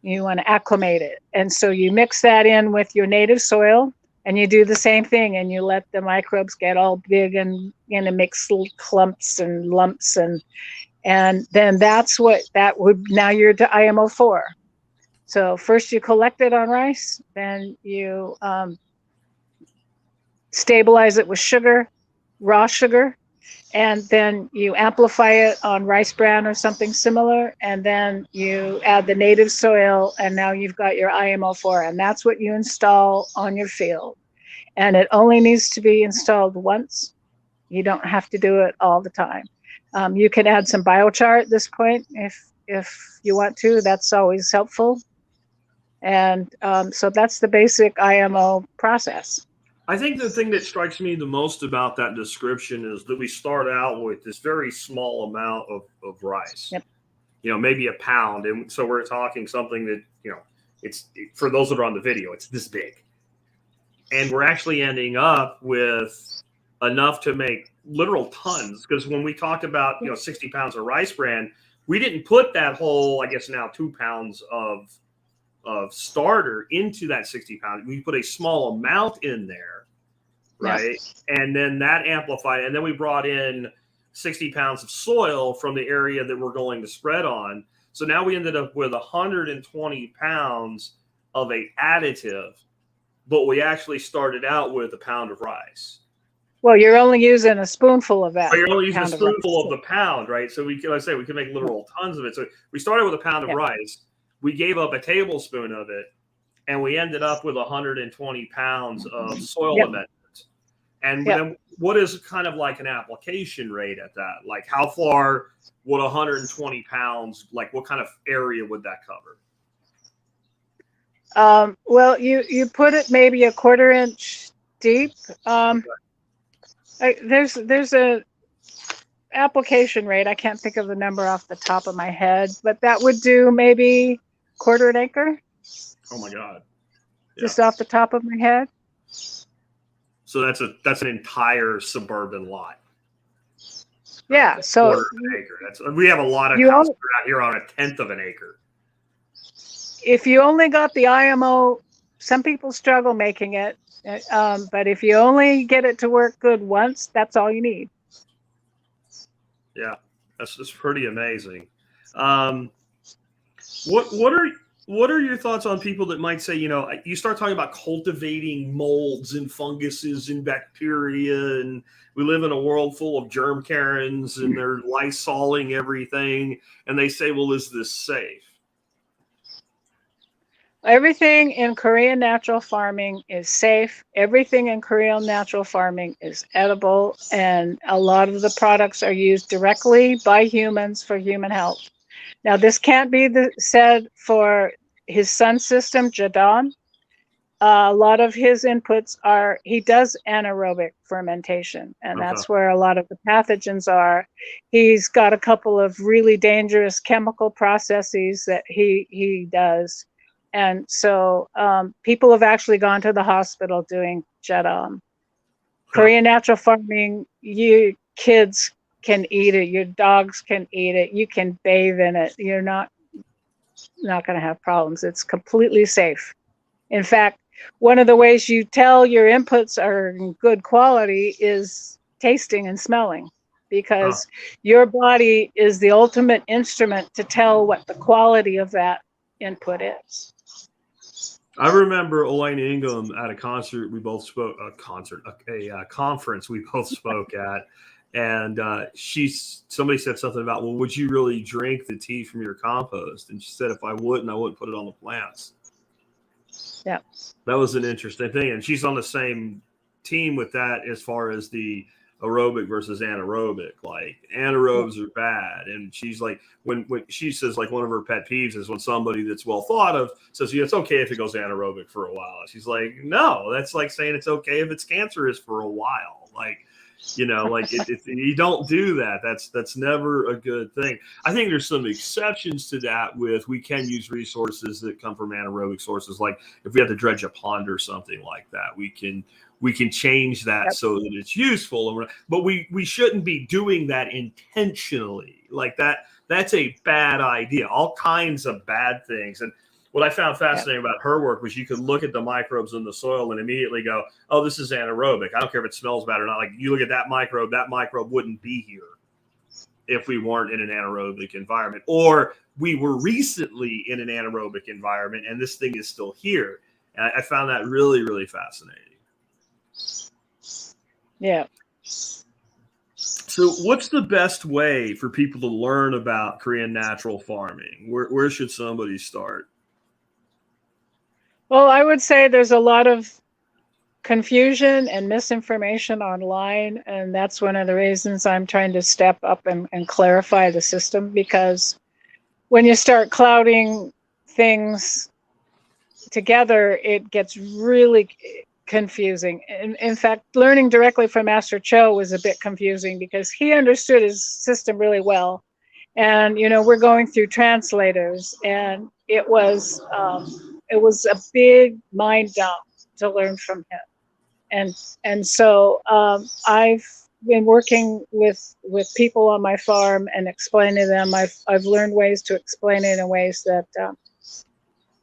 [SPEAKER 2] You want to acclimate it, and so you mix that in with your native soil, and you do the same thing, and you let the microbes get all big and make little clumps and lumps, and then now you're to IMO 4. So first you collect it on rice, then you stabilize it with sugar, raw sugar, and then you amplify it on rice bran or something similar, and then you add the native soil, and now you've got your IMO 4, and that's what you install on your field. And it only needs to be installed once. You don't have to do it all the time. You can add some biochar at this point if you want to. That's always helpful. And so that's the basic IMO process.
[SPEAKER 1] I think the thing that strikes me the most about that description is that we start out with this very small amount of rice.
[SPEAKER 2] Yep.
[SPEAKER 1] Maybe a pound. And so we're talking something that, it's, for those that are on the video, it's this big. And we're actually ending up with enough to make literal tons. Because when we talked about, 60 pounds of rice bran, we didn't put that whole, I guess now 2 pounds of of starter into that 60 pound. We put a small amount in there, right? Yeah. And then that amplified. And then we brought in 60 pounds of soil from the area that we're going to spread on. So now we ended up with 120 pounds of a additive, but we actually started out with a pound of rice.
[SPEAKER 2] Well, you're only using a spoonful of that.
[SPEAKER 1] But you're only using a spoonful of the pound, right? So we can make literal tons of it. So we started with a pound of rice. We gave up a tablespoon of it, and we ended up with 120 pounds of soil amendment. And then what is kind of like an application rate at that? Like how far would 120 pounds, like what kind of area would that cover?
[SPEAKER 2] Well, you put it maybe a 1/4 inch deep. There's a application rate. I can't think of the number off the top of my head, but that would do maybe 1/4 acre.
[SPEAKER 1] Oh my God!
[SPEAKER 2] Yeah. Just off the top of my head.
[SPEAKER 1] So that's an entire suburban lot.
[SPEAKER 2] Yeah.
[SPEAKER 1] Right?
[SPEAKER 2] So
[SPEAKER 1] 1/4 acre. We have a lot of houses out here on 1/10 of an acre.
[SPEAKER 2] If you only got the IMO, some people struggle making it, but if you only get it to work good once, that's all you need.
[SPEAKER 1] Yeah, that's pretty amazing. What are your thoughts on people that might say, you start talking about cultivating molds and funguses and bacteria, and we live in a world full of germ Karens and they're lysoling everything, and they say, well, is this safe?
[SPEAKER 2] Everything in Korean natural farming is safe. Everything in Korean natural farming is edible, and a lot of the products are used directly by humans for human health. Now, this can't be said for his son's system, Jadon. A lot of his inputs he does anaerobic fermentation, and that's where a lot of the pathogens are. He's got a couple of really dangerous chemical processes that he does. And so people have actually gone to the hospital doing Jadon. Korean natural farming, you kids can eat it, your dogs can eat it, you can bathe in it. You're not going to have problems. It's completely safe. In fact, one of the ways you tell your inputs are in good quality is tasting and smelling, because your body is the ultimate instrument to tell what the quality of that input is.
[SPEAKER 1] I remember Elaine Ingham at a concert we both spoke a conference we both spoke at, and somebody said something about, well, would you really drink the tea from your compost? And she said, if I wouldn't put it on the plants.
[SPEAKER 2] Yeah, that
[SPEAKER 1] was an interesting thing, and she's on the same team with that as far as the aerobic versus anaerobic. Like anaerobes are bad, and she's like, when she says, like, one of her pet peeves is when somebody that's well thought of says, yeah, it's okay if it goes anaerobic for a while. She's like, no, that's like saying it's okay if it's cancerous for a while. Like, like you don't do that. That's never a good thing. I think there's some exceptions to that. We can use resources that come from anaerobic sources. Like if we have to dredge a pond or something like that, we can change that so that it's useful. But we shouldn't be doing that intentionally. Like that's a bad idea. All kinds of bad things. And what I found fascinating about her work was you could look at the microbes in the soil and immediately go, oh, this is anaerobic. I don't care if it smells bad or not. Like you look at that microbe wouldn't be here if we weren't in an anaerobic environment, or we were recently in an anaerobic environment and this thing is still here. And I found that really, really fascinating.
[SPEAKER 2] Yeah.
[SPEAKER 1] So what's the best way for people to learn about Korean natural farming? Where should somebody start?
[SPEAKER 2] Well, I would say there's a lot of confusion and misinformation online, and that's one of the reasons I'm trying to step up and clarify the system, because when you start clouding things together, it gets really confusing. In fact, learning directly from Master Cho was a bit confusing because he understood his system really well. And, we're going through translators, and it was a big mind dump to learn from him. And so I've been working with people on my farm and explaining to them. I've learned ways to explain it in ways that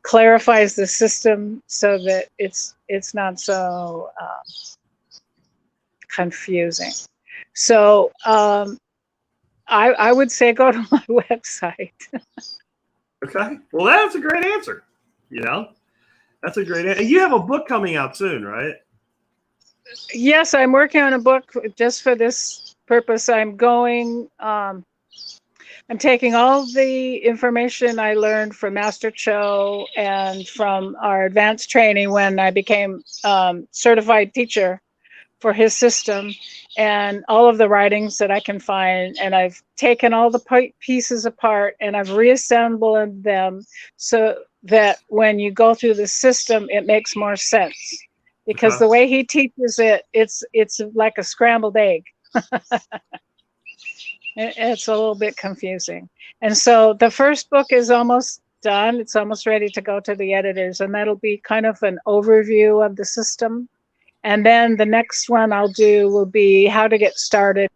[SPEAKER 2] clarifies the system so that it's not so confusing. So I would say go to my website.
[SPEAKER 1] Okay. Well, that's a great answer. You know, that's a great answer. You have a book coming out soon, right?
[SPEAKER 2] Yes, I'm working on a book just for this purpose. I'm taking all the information I learned from Master Cho and from our advanced training when I became certified teacher for his system, and all of the writings that I can find, and I've taken all the pieces apart and I've reassembled them so that when you go through the system, it makes more sense. Because the way he teaches it, it's like a scrambled egg. It's a little bit confusing. And so the first book is almost done. It's almost ready to go to the editors, and that'll be kind of an overview of the system. And then the next one I'll do will be how to get started,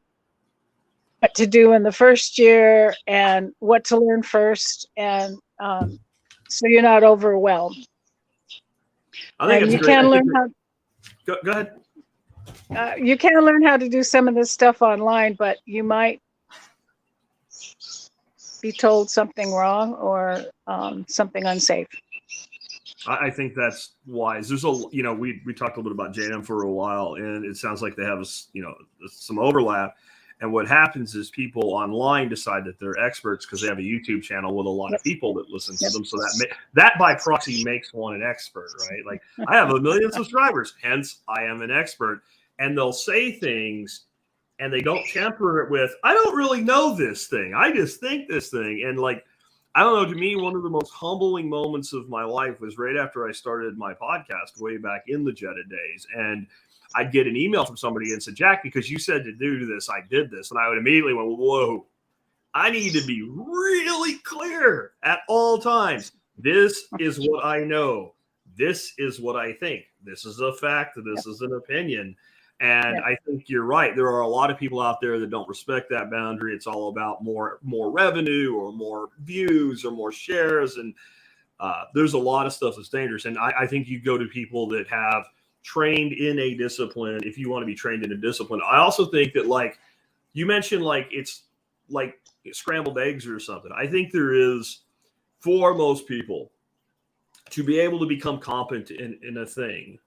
[SPEAKER 2] what to do in the first year, and what to learn first, and so you're not overwhelmed.
[SPEAKER 1] I think
[SPEAKER 2] you can learn how.
[SPEAKER 1] Go ahead.
[SPEAKER 2] You can learn how to do some of this stuff online, but you might be told something wrong or something unsafe.
[SPEAKER 1] I think that's wise. There's we talked a little bit about JM for a while, and it sounds like they have some overlap. And what happens is people online decide that they're experts because they have a YouTube channel with a lot of people that listen to them. So that by proxy makes one an expert, right? Like I have 1 million subscribers, hence I am an expert. And they'll say things and they don't temper it with, I don't really know this thing. I just think this thing. And like, I don't know, to me, one of the most humbling moments of my life was right after I started my podcast way back in the Jetted days. And I'd get an email from somebody and said, Jack, because you said to do this, I did this. And I would immediately went, whoa, I need to be really clear at all times. This is what I know. This is what I think. This is a fact. This is an opinion. And I think you're right. There are a lot of people out there that don't respect that boundary. It's all about more revenue or more views or more shares. And there's a lot of stuff that's dangerous. And I think you go to people that have trained in a discipline if you want to be trained in a discipline. I also think that, like you mentioned, like it's like scrambled eggs or something. I think there is, for most people, to be able to become competent in a thing,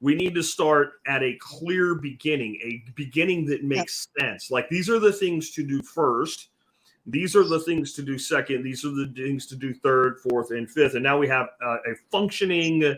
[SPEAKER 1] we need to start at a clear beginning, a beginning that makes sense. Like these are the things to do first. These are the things to do second. These are the things to do third, fourth, and fifth. And now we have a functioning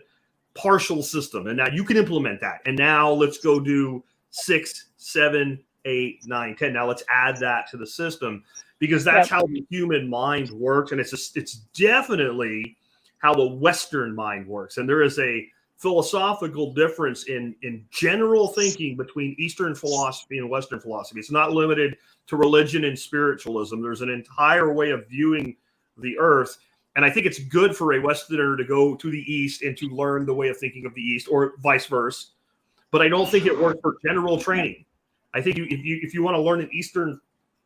[SPEAKER 1] partial system. And now you can implement that. And now let's go do 6, 7, 8, 9, 10. Now let's add that to the system because that's how the human mind works. And it's definitely how the Western mind works. And there is a philosophical difference in general thinking between Eastern philosophy and Western philosophy. It's not limited to religion and spiritualism. There's an entire way of viewing the earth. And I think it's good for a Westerner to go to the East and to learn the way of thinking of the East or vice versa. But I don't think it works for general training. I think if you want to learn an Eastern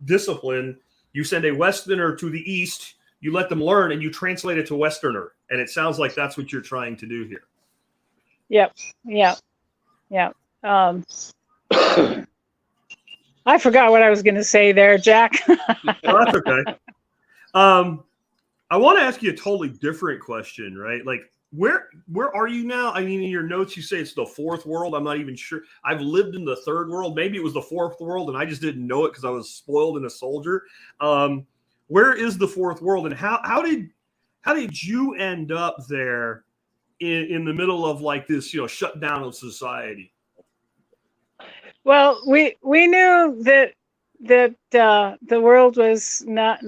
[SPEAKER 1] discipline, you send a Westerner to the East, you let them learn, and you translate it to Westerner. And it sounds like that's what you're trying to do here.
[SPEAKER 2] Yep. I forgot what I was going to say there, Jack.
[SPEAKER 1] Well, that's okay. I want to ask you a totally different question, right? Like, where are you now? I mean, in your notes, you say it's the fourth world. I'm not even sure. I've lived in the third world. Maybe it was the fourth world, and I just didn't know it because I was spoiled in a soldier. Where is the fourth world, and how did you end up there in the middle of like this, shutdown of society?
[SPEAKER 2] Well, we knew that the world was not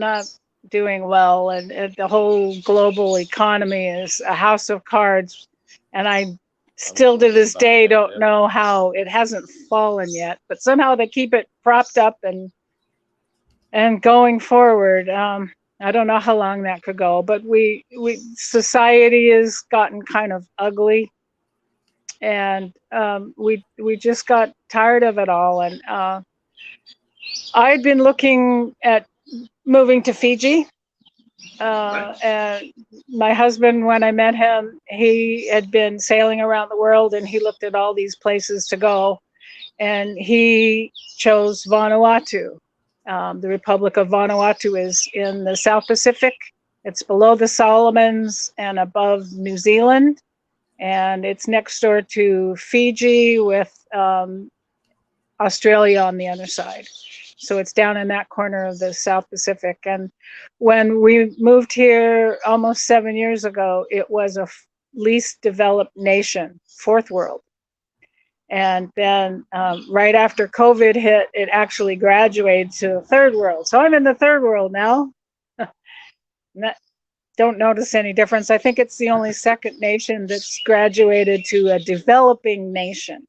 [SPEAKER 2] doing well, and the whole global economy is a house of cards, and I still to this day don't know how it hasn't fallen yet, but somehow they keep it propped up and going forward. I don't know how long that could go, but society has gotten kind of ugly, and we just got tired of it all. And I'd been looking at moving to Fiji, And my husband, when I met him, he had been sailing around the world and he looked at all these places to go. And he chose Vanuatu. The Republic of Vanuatu is in the South Pacific. It's below the Solomons and above New Zealand. And it's next door to Fiji with Australia on the other side. So it's down in that corner of the South Pacific. And when we moved here almost 7 years ago, it was a least developed nation, fourth world. And then right after COVID hit, it actually graduated to third world. So I'm in the third world now. Don't notice any difference. I think it's the only second nation that's graduated to a developing nation.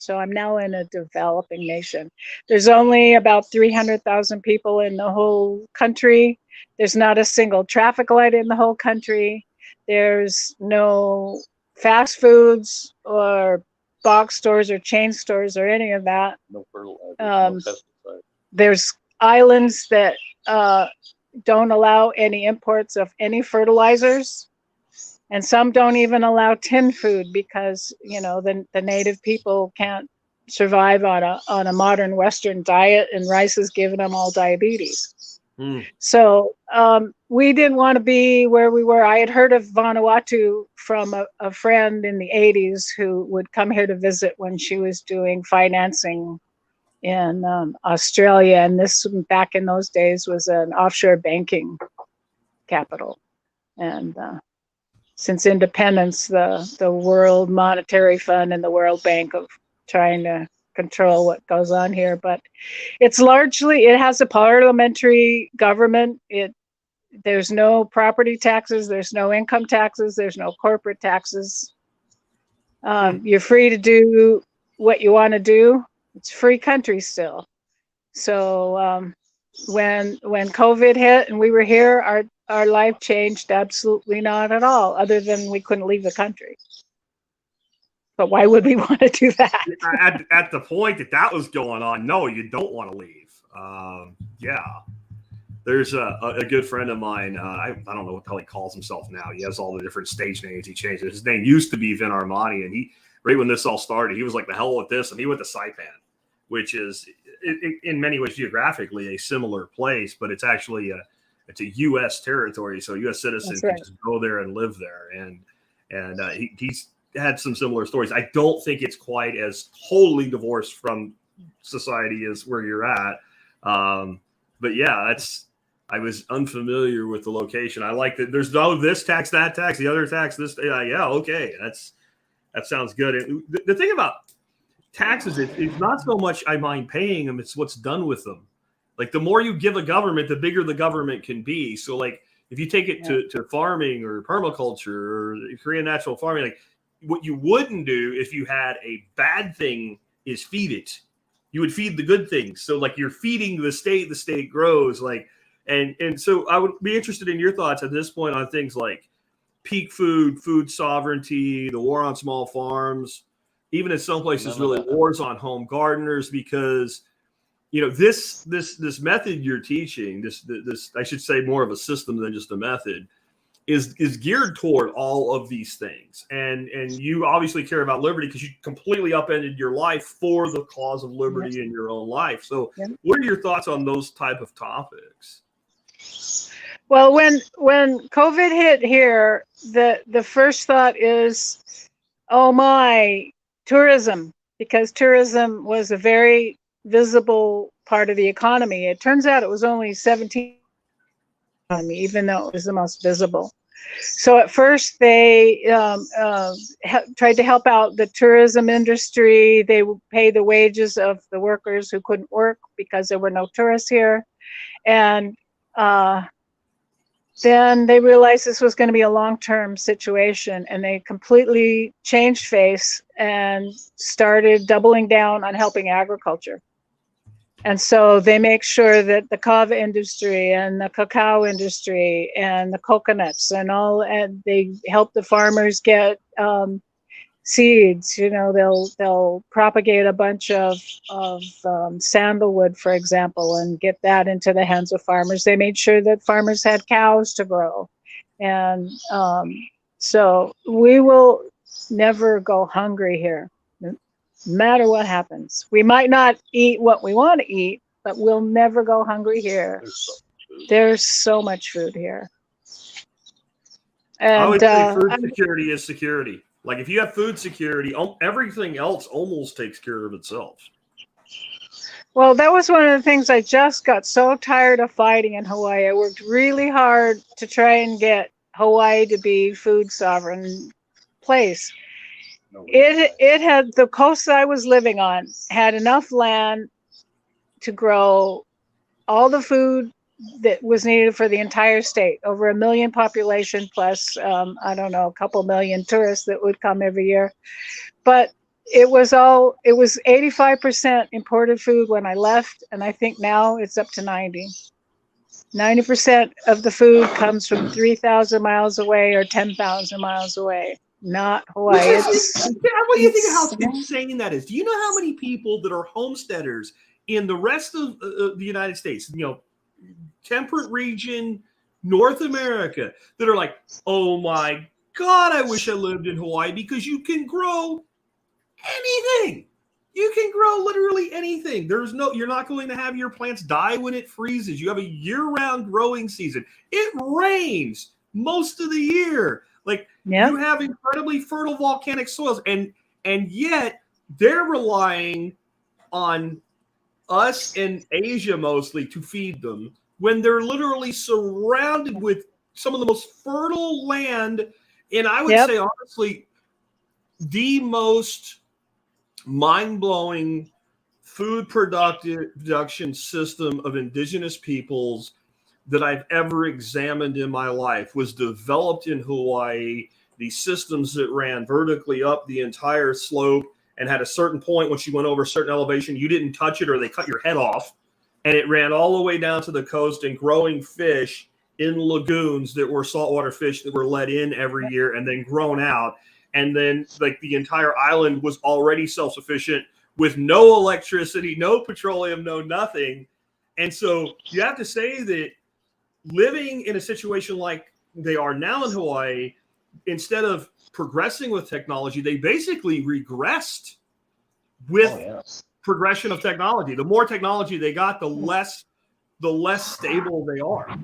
[SPEAKER 2] So I'm now in a developing nation. There's only about 300,000 people in the whole country. There's not a single traffic light in the whole country. There's no fast foods or box stores or chain stores or any of that.
[SPEAKER 3] No fertilizer, no pesticide.
[SPEAKER 2] There's islands that don't allow any imports of any fertilizers. And some don't even allow tin food because, you know, the native people can't survive on a modern Western diet, and rice is giving them all diabetes. So we didn't want to be where we were. I had heard of Vanuatu from a friend in the 80s who would come here to visit when she was doing financing in Australia. And this, back in those days, was an offshore banking capital. And since independence, the World Monetary Fund and the World Bank of trying to control what goes on here. But it's largely, it has a parliamentary government. There's no property taxes, there's no income taxes, there's no corporate taxes. You're free to do what you want to do. It's a free country still. So when COVID hit and we were here, our life changed absolutely not at all, other than we couldn't leave the country. But why would we want to do that?
[SPEAKER 1] At the point that was going on, no, you don't want to leave. Yeah. There's a good friend of mine. I don't know what the hell he calls himself now. He has all the different stage names. He changed it. His name used to be Vin Armani. And right when this all started, he was like, the hell with this. And he went to Saipan, which is in many ways geographically a similar place, but it's actually it's a U.S. territory. So U.S. citizens can just go there and live there. And he's had some similar stories. I don't think it's quite as wholly divorced from society as where you're at. But yeah, I was unfamiliar with the location. I like that there's no this tax, that tax, the other tax, this. Yeah, okay. That sounds good. The thing about taxes, it's not so much I mind paying them, it's what's done with them. Like the more you give a government, the bigger the government can be. So like if you take it to farming or permaculture or Korean natural farming, like what you wouldn't do if you had a bad thing is feed it. You would feed the good things. So like you're feeding the state grows. Like and so I would be interested in your thoughts at this point on things like peak food sovereignty, the war on small farms, even in some places really wars on home gardeners, because you know this method you're teaching, this I should say more of a system than just a method, is geared toward all of these things. And you obviously care about liberty because you completely upended your life for the cause of liberty in your own life. So what are your thoughts on those type of topics?
[SPEAKER 2] Well, when COVID hit here, the first thought is, oh my, tourism, because tourism was a very visible part of the economy. It turns out it was only 17%, even though it was the most visible. So at first they tried to help out the tourism industry. They would pay the wages of the workers who couldn't work because there were no tourists here. And then they realized this was going to be a long-term situation, and they completely changed face and started doubling down on helping agriculture. And so they make sure that the kava industry and the cacao industry and the coconuts and all, and they help the farmers get seeds. They'll propagate a bunch of sandalwood, for example, and get that into the hands of farmers. They made sure that farmers had cows to grow, and so we will never go hungry here, no matter what happens. We might not eat what we want to eat, but we'll never go hungry here. There's so much food here. And
[SPEAKER 1] I would say food security is security. Like if you have food security, everything else almost takes care of itself.
[SPEAKER 2] Well, that was one of the things I just got so tired of fighting in Hawaii. I worked really hard to try and get Hawaii to be food sovereign place. It had, the coast that I was living on had enough land to grow all the food that was needed for the entire state, over 1 million population plus, I don't know, a couple million tourists that would come every year. But it was 85% imported food when I left, and I think now it's up to 90% of the food comes from 3,000 miles away or 10,000 miles away, not Hawaii.
[SPEAKER 1] What do you think of how insane that is? Do you know how many people that are homesteaders in the rest of the United States, temperate region, North America, that are like, oh my God, I wish I lived in Hawaii, because you can grow anything. You can grow literally anything. You're not going to have your plants die when it freezes. You have a year-round growing season. It rains most of the year. You have incredibly fertile volcanic soils, and yet they're relying on us in Asia mostly to feed them, when they're literally surrounded with some of the most fertile land. And I would say, honestly, the most mind-blowing food production system of indigenous peoples that I've ever examined in my life was developed in Hawaii. These systems that ran vertically up the entire slope, and had a certain point, once you went over a certain elevation, you didn't touch it or they cut your head off. And it ran all the way down to the coast, and growing fish in lagoons that were saltwater fish that were let in every year and then grown out. And then the entire island was already self-sufficient with no electricity, no petroleum, no nothing. And so you have to say that living in a situation like they are now in Hawaii, instead of progressing with technology, they basically regressed with progression of technology. The more technology they got, the less stable they are.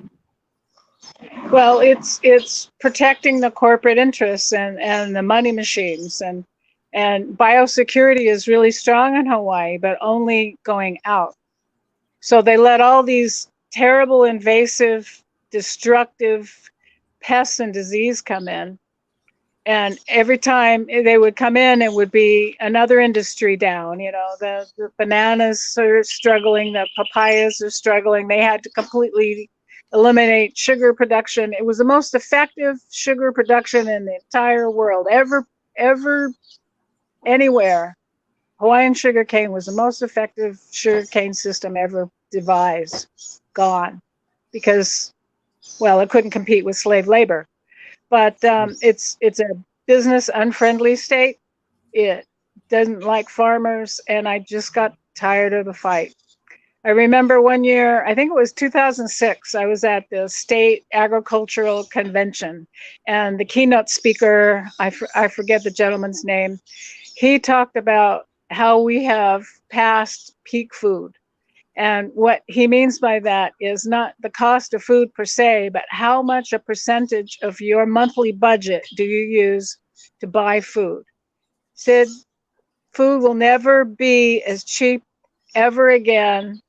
[SPEAKER 2] Well, it's protecting the corporate interests and the money machines, and biosecurity is really strong in Hawaii, but only going out. So they let all these terrible, invasive, destructive pests and disease come in. And every time they would come in, it would be another industry down. The bananas are struggling, the papayas are struggling. They had to completely eliminate sugar production. It was the most effective sugar production in the entire world, ever, anywhere. Hawaiian sugarcane was the most effective sugarcane system ever devised. Gone, because, well, it couldn't compete with slave labor. But it's a business unfriendly state. It doesn't like farmers, and I just got tired of the fight. I remember one year, I think it was 2006, I was at the state agricultural convention, and the keynote speaker, I forget the gentleman's name, he talked about how we have passed peak food. And what he means by that is not the cost of food per se, but how much a percentage of your monthly budget do you use to buy food. Said food will never be as cheap ever again,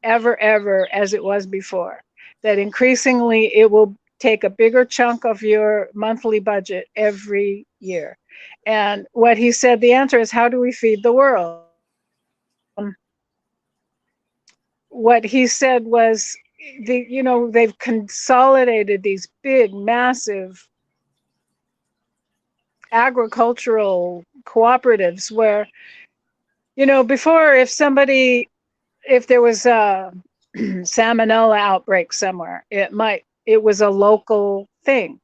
[SPEAKER 2] ever, as it was before. That increasingly it will take a bigger chunk of your monthly budget every year. And what he said, the answer is, how do we feed the world? What he said was, they've consolidated these big, massive agricultural cooperatives where, before, if there was a salmonella outbreak somewhere, it was a local thing.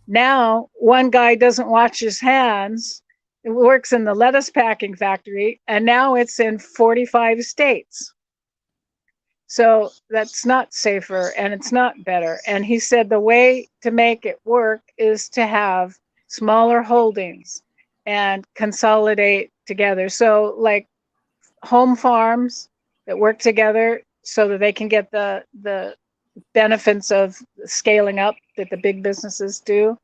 [SPEAKER 2] Now, one guy doesn't wash his hands, it works in the lettuce packing factory, and now it's in 45 states. So that's not safer and it's not better. And he said the way to make it work is to have smaller holdings and consolidate together. So like home farms that work together so that they can get the benefits of scaling up that the big businesses do,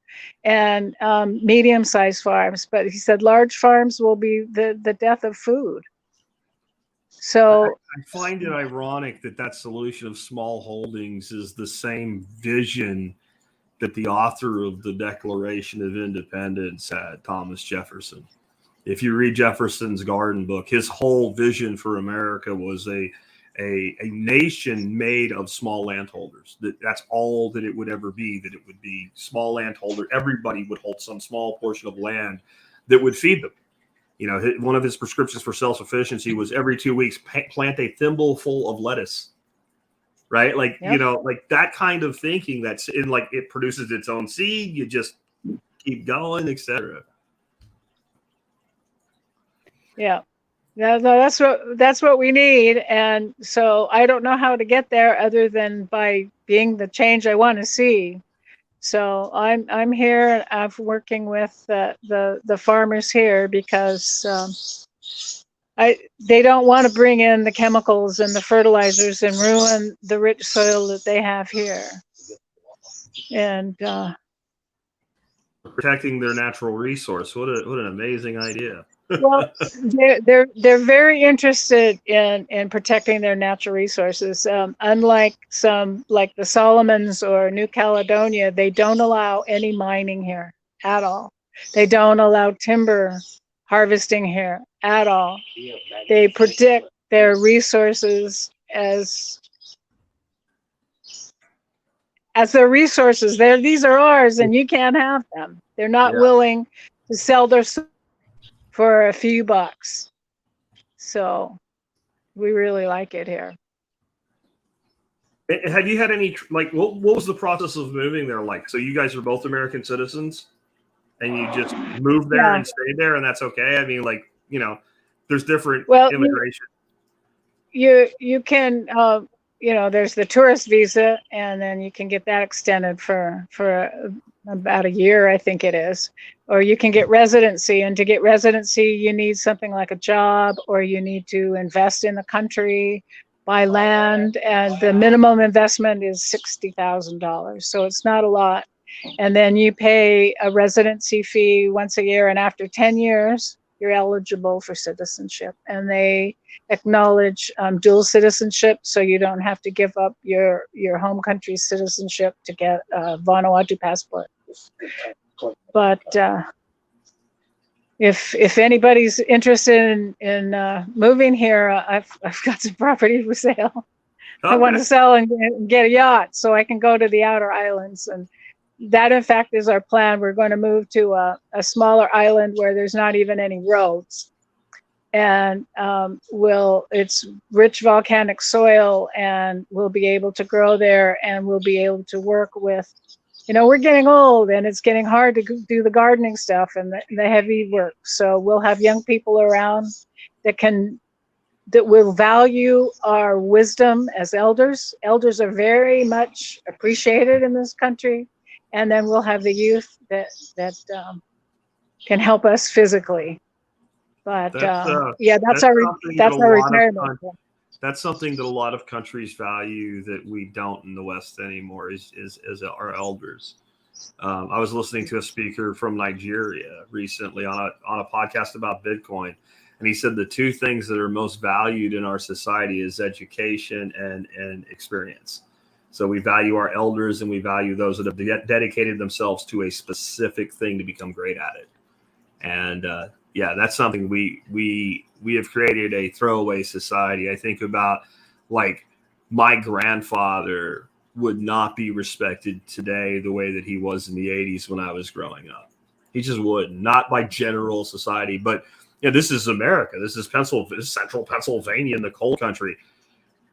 [SPEAKER 2] and medium-sized farms. But he said large farms will be the death of food. So
[SPEAKER 1] I find it ironic that solution of small holdings is the same vision that the author of the Declaration of Independence had, Thomas Jefferson. If you read Jefferson's Garden book, his whole vision for America was a nation made of small landholders. That's all that it would ever be, that it would be small landholder. Everybody would hold some small portion of land that would feed them. You know, one of his prescriptions for self-sufficiency was every 2 weeks, plant a thimbleful of lettuce, right? Like,
[SPEAKER 2] Yep.
[SPEAKER 1] You know, like that kind of thinking that's in, like, it produces its own seed. You just keep going, etc.
[SPEAKER 2] yeah, that's what we need. And so I don't know how to get there other than by being the change I want to see. So I'm here. I'm working with the farmers here because they don't want to bring in the chemicals and the fertilizers and ruin the rich soil that they have here. And
[SPEAKER 1] Protecting their natural resource. What an amazing idea.
[SPEAKER 2] well, they're very interested in protecting their natural resources. Unlike some like the Solomons or New Caledonia, they don't allow any mining here at all. They don't allow timber harvesting here at all. They protect their resources as their resources. These are ours, and you can't have them. They're not willing to sell their for a few bucks. So we really like it here.
[SPEAKER 1] Have you had any, like, what was the process of moving there like? So you guys are both American citizens and you just moved there and stayed there, and that's okay? I mean, like, you know, there's different immigration.
[SPEAKER 2] You can, you know, there's the tourist visa, and then you can get that extended for about a year, I think it is. Or you can get residency, and to get residency, you need something like a job, or you need to invest in the country, buy land, and the minimum investment is $60,000. So it's not a lot. And then you pay a residency fee once a year, and after 10 years, you're eligible for citizenship. And they acknowledge dual citizenship, so you don't have to give up your home country's citizenship to get a Vanuatu passport. But if anybody's interested in moving here, I've got some property for sale. Okay. I want to sell and get a yacht so I can go to the outer islands, and that in fact is our plan. We're going to move to a smaller island where there's not even any roads, and it's rich volcanic soil, and we'll be able to grow there, and we'll be able to work with, you know, we're getting old and it's getting hard to do the gardening stuff and the heavy work. So we'll have young people around that will value our wisdom as elders. Elders are very much appreciated in this country. And then we'll have the youth that can help us physically. But that's our retirement.
[SPEAKER 1] That's something that a lot of countries value that we don't in the West anymore is our elders. I was listening to a speaker from Nigeria recently on a podcast about Bitcoin, and he said the two things that are most valued in our society is education and experience. So we value our elders, and we value those that have dedicated themselves to a specific thing to become great at it. And that's something we have created a throwaway society. I think about, like, my grandfather would not be respected today the way that he was in the 80s when I was growing up. He just wouldn't, not by general society. But this is America. This is central Pennsylvania in the coal country.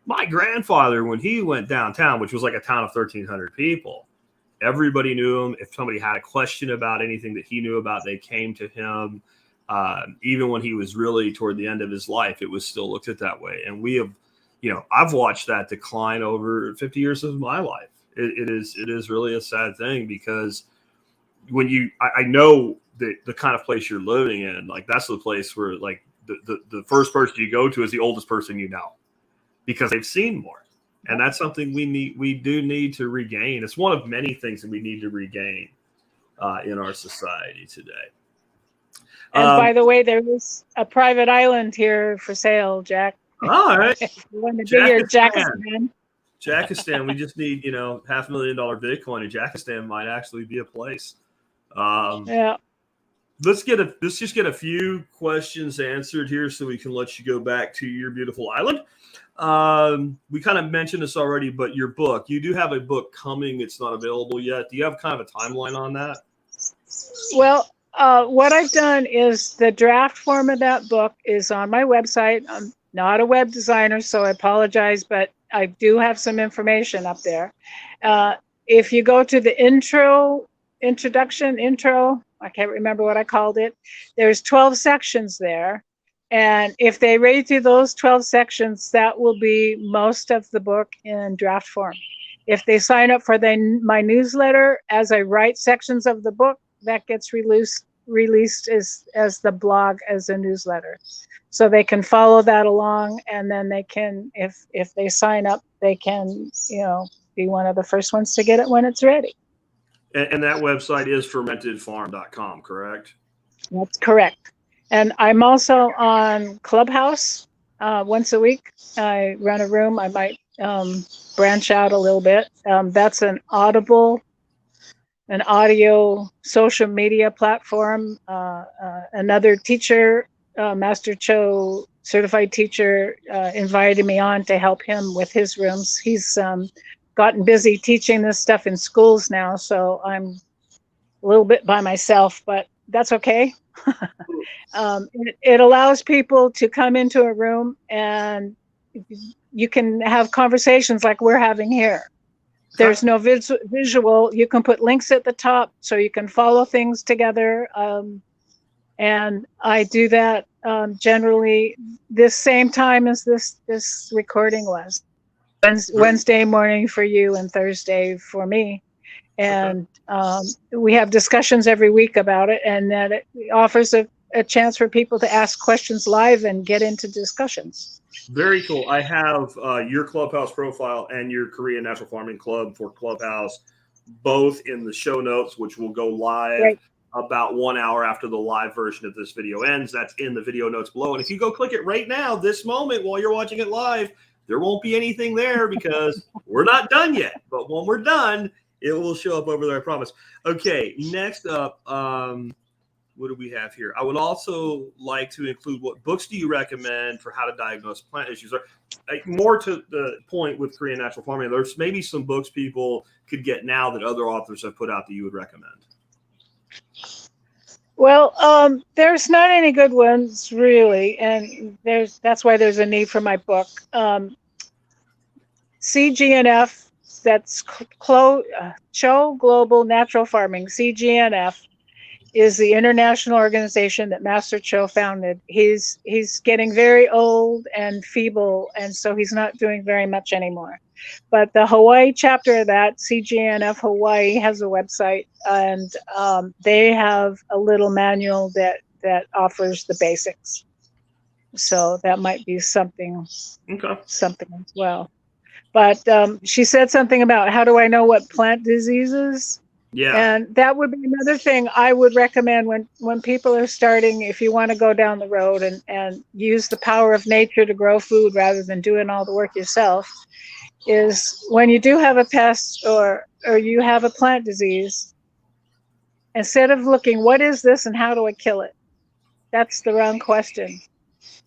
[SPEAKER 1] My grandfather, when he went downtown, which was like a town of 1,300 people, everybody knew him. If somebody had a question about anything that he knew about, they came to him. Even when he was really toward the end of his life, it was still looked at that way. And we have, I've watched that decline over 50 years of my life. It is really a sad thing, because when I know that the kind of place you're living in, like that's the place where like the first person you go to is the oldest person you know, because they've seen more. And that's something we do need to regain. It's one of many things that we need to regain in our society today.
[SPEAKER 2] And by the way, there is a private island here for sale, Jack.
[SPEAKER 1] All right.
[SPEAKER 2] If you want to do your Jackistan.
[SPEAKER 1] Jackistan, we just need, $500,000 Bitcoin, and Jackistan might actually be a place.
[SPEAKER 2] Yeah.
[SPEAKER 1] Let's just get a few questions answered here so we can let you go back to your beautiful island. We kind of mentioned this already, but your book, you do have a book coming. It's not available yet. Do you have kind of a timeline on that?
[SPEAKER 2] Well, what I've done is the draft form of that book is on my website. I'm not a web designer, so I apologize, but I do have some information up there. If you go to the intro, I can't remember what I called it. There's 12 sections there. And if they read through those 12 sections, that will be most of the book in draft form. If they sign up for my newsletter, as I write sections of the book, that gets released as the blog, as a newsletter. So they can follow that along, and then they can, if they sign up, they can, be one of the first ones to get it when it's ready.
[SPEAKER 1] And that website is fermentedfarm.com, correct?
[SPEAKER 2] That's correct. And I'm also on Clubhouse once a week. I run a room. I might branch out a little bit. That's an audio social media platform. Another teacher, Master Cho certified teacher, invited me on to help him with his rooms. He's gotten busy teaching this stuff in schools now, so I'm a little bit by myself, but that's okay. It allows people to come into a room and you can have conversations like we're having here. There's no visual. You can put links at the top so you can follow things together. And I do that generally this same time as this recording was. Wednesday morning for you and Thursday for me. And we have discussions every week about it, and that it offers a chance for people to ask questions live and get into discussions.
[SPEAKER 1] Very cool. I have your Clubhouse profile and your Korean Natural Farming Club for Clubhouse, both in the show notes, which will go live about 1 hour after the live version of this video ends. That's in the video notes below. And if you go click it right now, this moment, while you're watching it live, there won't be anything there because we're not done yet. But when we're done, it will show up over there, I promise. Okay, next up, what do we have here? I would also like to include, what books do you recommend for how to diagnose plant issues? Or more to the point with Korean natural farming, there's maybe some books people could get now that other authors have put out that you would recommend.
[SPEAKER 2] Well, there's not any good ones really, and that's why there's a need for my book. CGNF, that's Cho Global Natural Farming, CGNF, is the international organization that Master Cho founded. He's getting very old and feeble, and so he's not doing very much anymore. But the Hawaii chapter of that, CGNF Hawaii, has a website, and they have a little manual that offers the basics. So that might be something as well. But she said something about, how do I know what plant diseases?
[SPEAKER 1] Yeah.
[SPEAKER 2] And that would be another thing I would recommend when people are starting, if you want to go down the road and use the power of nature to grow food rather than doing all the work yourself, is when you do have a pest or you have a plant disease, instead of looking, what is this and how do I kill it? That's the wrong question.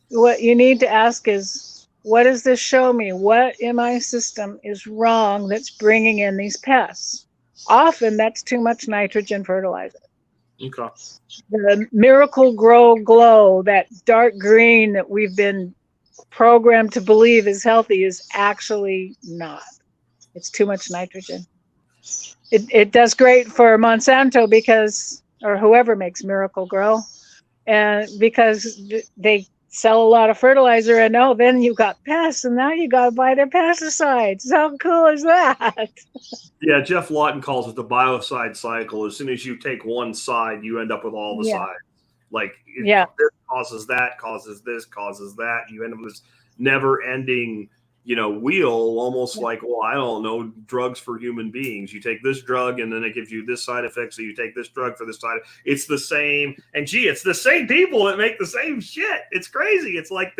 [SPEAKER 2] What you need to ask is, what does this show me? What in my system is wrong that's bringing in these pests? Often that's too much nitrogen fertilizer.
[SPEAKER 1] Okay.
[SPEAKER 2] The Miracle Grow Glow, that dark green that we've been programmed to believe is healthy, is actually not. It's too much nitrogen. It does great for Monsanto because, or whoever makes Miracle Grow, and because they sell a lot of fertilizer, and then you got pests, and now you got to buy their pesticides. How cool is that?
[SPEAKER 1] Yeah, Jeff Lawton calls it the biocide cycle. As soon as you take one side, you end up with all the sides. Like, this causes that, causes this, causes that. You end up with this never-ending, wheel, almost like, well, I don't know, drugs for human beings. You take this drug, and then it gives you this side effect, so you take this drug for this side. It's the same, and it's the same people that make the same shit. It's crazy. It's like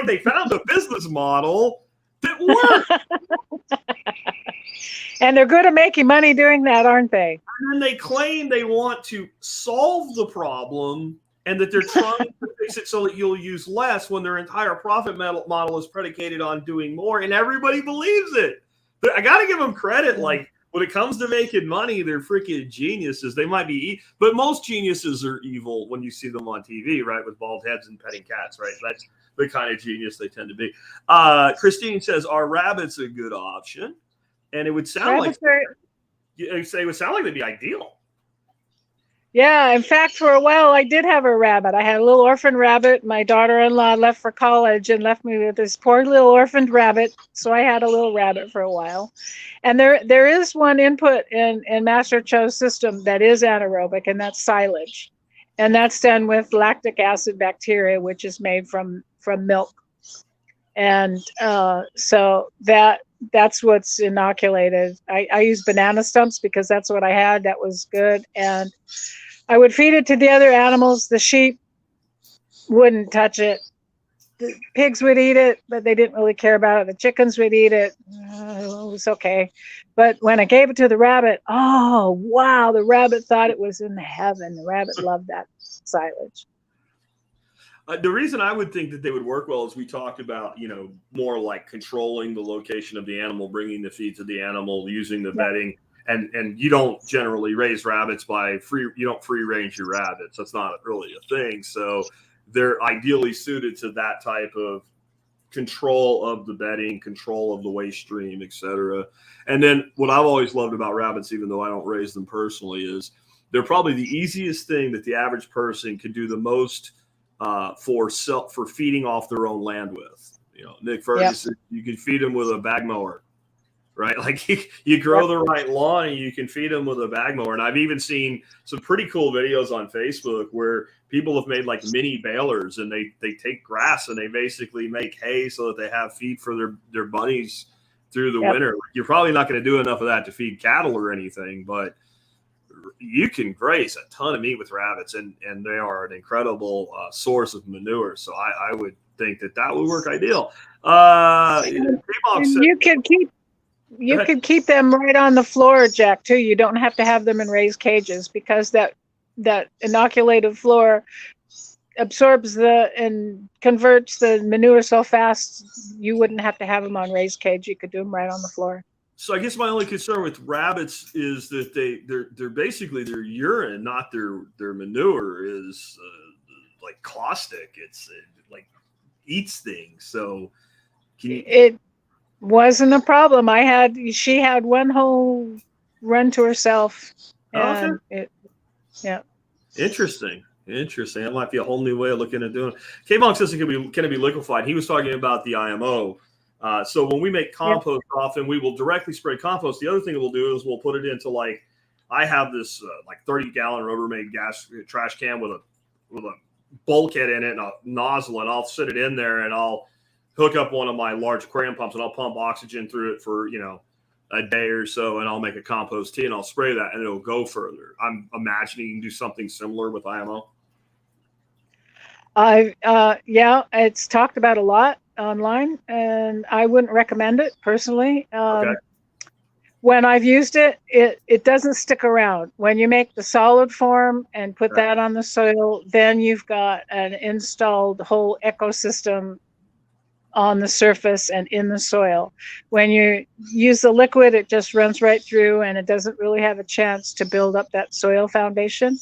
[SPEAKER 1] they found a business model that works.
[SPEAKER 2] And they're good at making money doing that, aren't they?
[SPEAKER 1] And then they claim they want to solve the problem and that they're trying to fix it so that you'll use less, when their entire profit model is predicated on doing more, and everybody believes it. But I got to give them credit. Like, when it comes to making money, they're freaking geniuses. They might be, but most geniuses are evil when you see them on TV, right? With bald heads and petting cats, right? That's the kind of genius they tend to be. Christine says, are rabbits a good option? And it would sound like they'd be ideal.
[SPEAKER 2] Yeah, in fact, for a while, I did have a rabbit. I had a little orphan rabbit. My daughter-in-law left for college and left me with this poor little orphaned rabbit. So I had a little rabbit for a while. And there is one input in Master Cho's system that is anaerobic, and that's silage. And that's done with lactic acid bacteria, which is made from milk. And so that's what's inoculated. I use banana stumps because that's what I had. That was good. And I would feed it to the other animals. The sheep wouldn't touch it. The pigs would eat it, but they didn't really care about it. The chickens would eat it. It was okay. But when I gave it to the rabbit, oh, wow, the rabbit thought it was in heaven. The rabbit loved that silage.
[SPEAKER 1] The reason I would think that they would work well is we talked about, more like controlling the location of the animal, bringing the feed to the animal, using the bedding. And you don't generally raise rabbits you don't free range your rabbits. That's not really a thing. So they're ideally suited to that type of control of the bedding, control of the waste stream, etc. And then what I've always loved about rabbits, even though I don't raise them personally, is they're probably the easiest thing that the average person can do the most for feeding off their own land with. Nick Ferguson, you can feed them with a bag mower. Right? Like you grow the right lawn and you can feed them with a bag mower. And I've even seen some pretty cool videos on Facebook where people have made like mini balers, and they take grass and they basically make hay so that they have feed for their bunnies through the winter. You're probably not going to do enough of that to feed cattle or anything, but you can graze a ton of meat with rabbits, and they are an incredible source of manure. So I would think that would work ideal.
[SPEAKER 2] You could keep them right on the floor, Jack, too. You don't have to have them in raised cages, because that inoculated floor absorbs and converts the manure so fast you wouldn't have to have them on raised cage. You could do them right on the floor.
[SPEAKER 1] So I guess my only concern with rabbits is that they're basically their urine, not their manure, is like caustic. It's like eats things. So
[SPEAKER 2] it wasn't a problem. She had one whole run to herself. And
[SPEAKER 1] Interesting. That might be a whole new way of looking at doing it. K-Monk says can it be liquefied? He was talking about the IMO. So when we make compost, often we will directly spray compost. The other thing we'll do is we'll put it into I have this 30-gallon Rubbermaid gas trash can with a bulkhead in it and a nozzle, and I'll sit it in there and I'll hook up one of my large aquarium pumps and I'll pump oxygen through it for a day or so, and I'll make a compost tea and I'll spray that and it'll go further. I'm imagining you can do something similar with IMO.
[SPEAKER 2] It's talked about a lot online, and I wouldn't recommend it personally.
[SPEAKER 1] Okay.
[SPEAKER 2] When I've used it, it doesn't stick around. When you make the solid form and put that on the soil, then you've got an installed whole ecosystem on the surface and in the soil. When you use the liquid, it just runs right through, and it doesn't really have a chance to build up that soil foundation.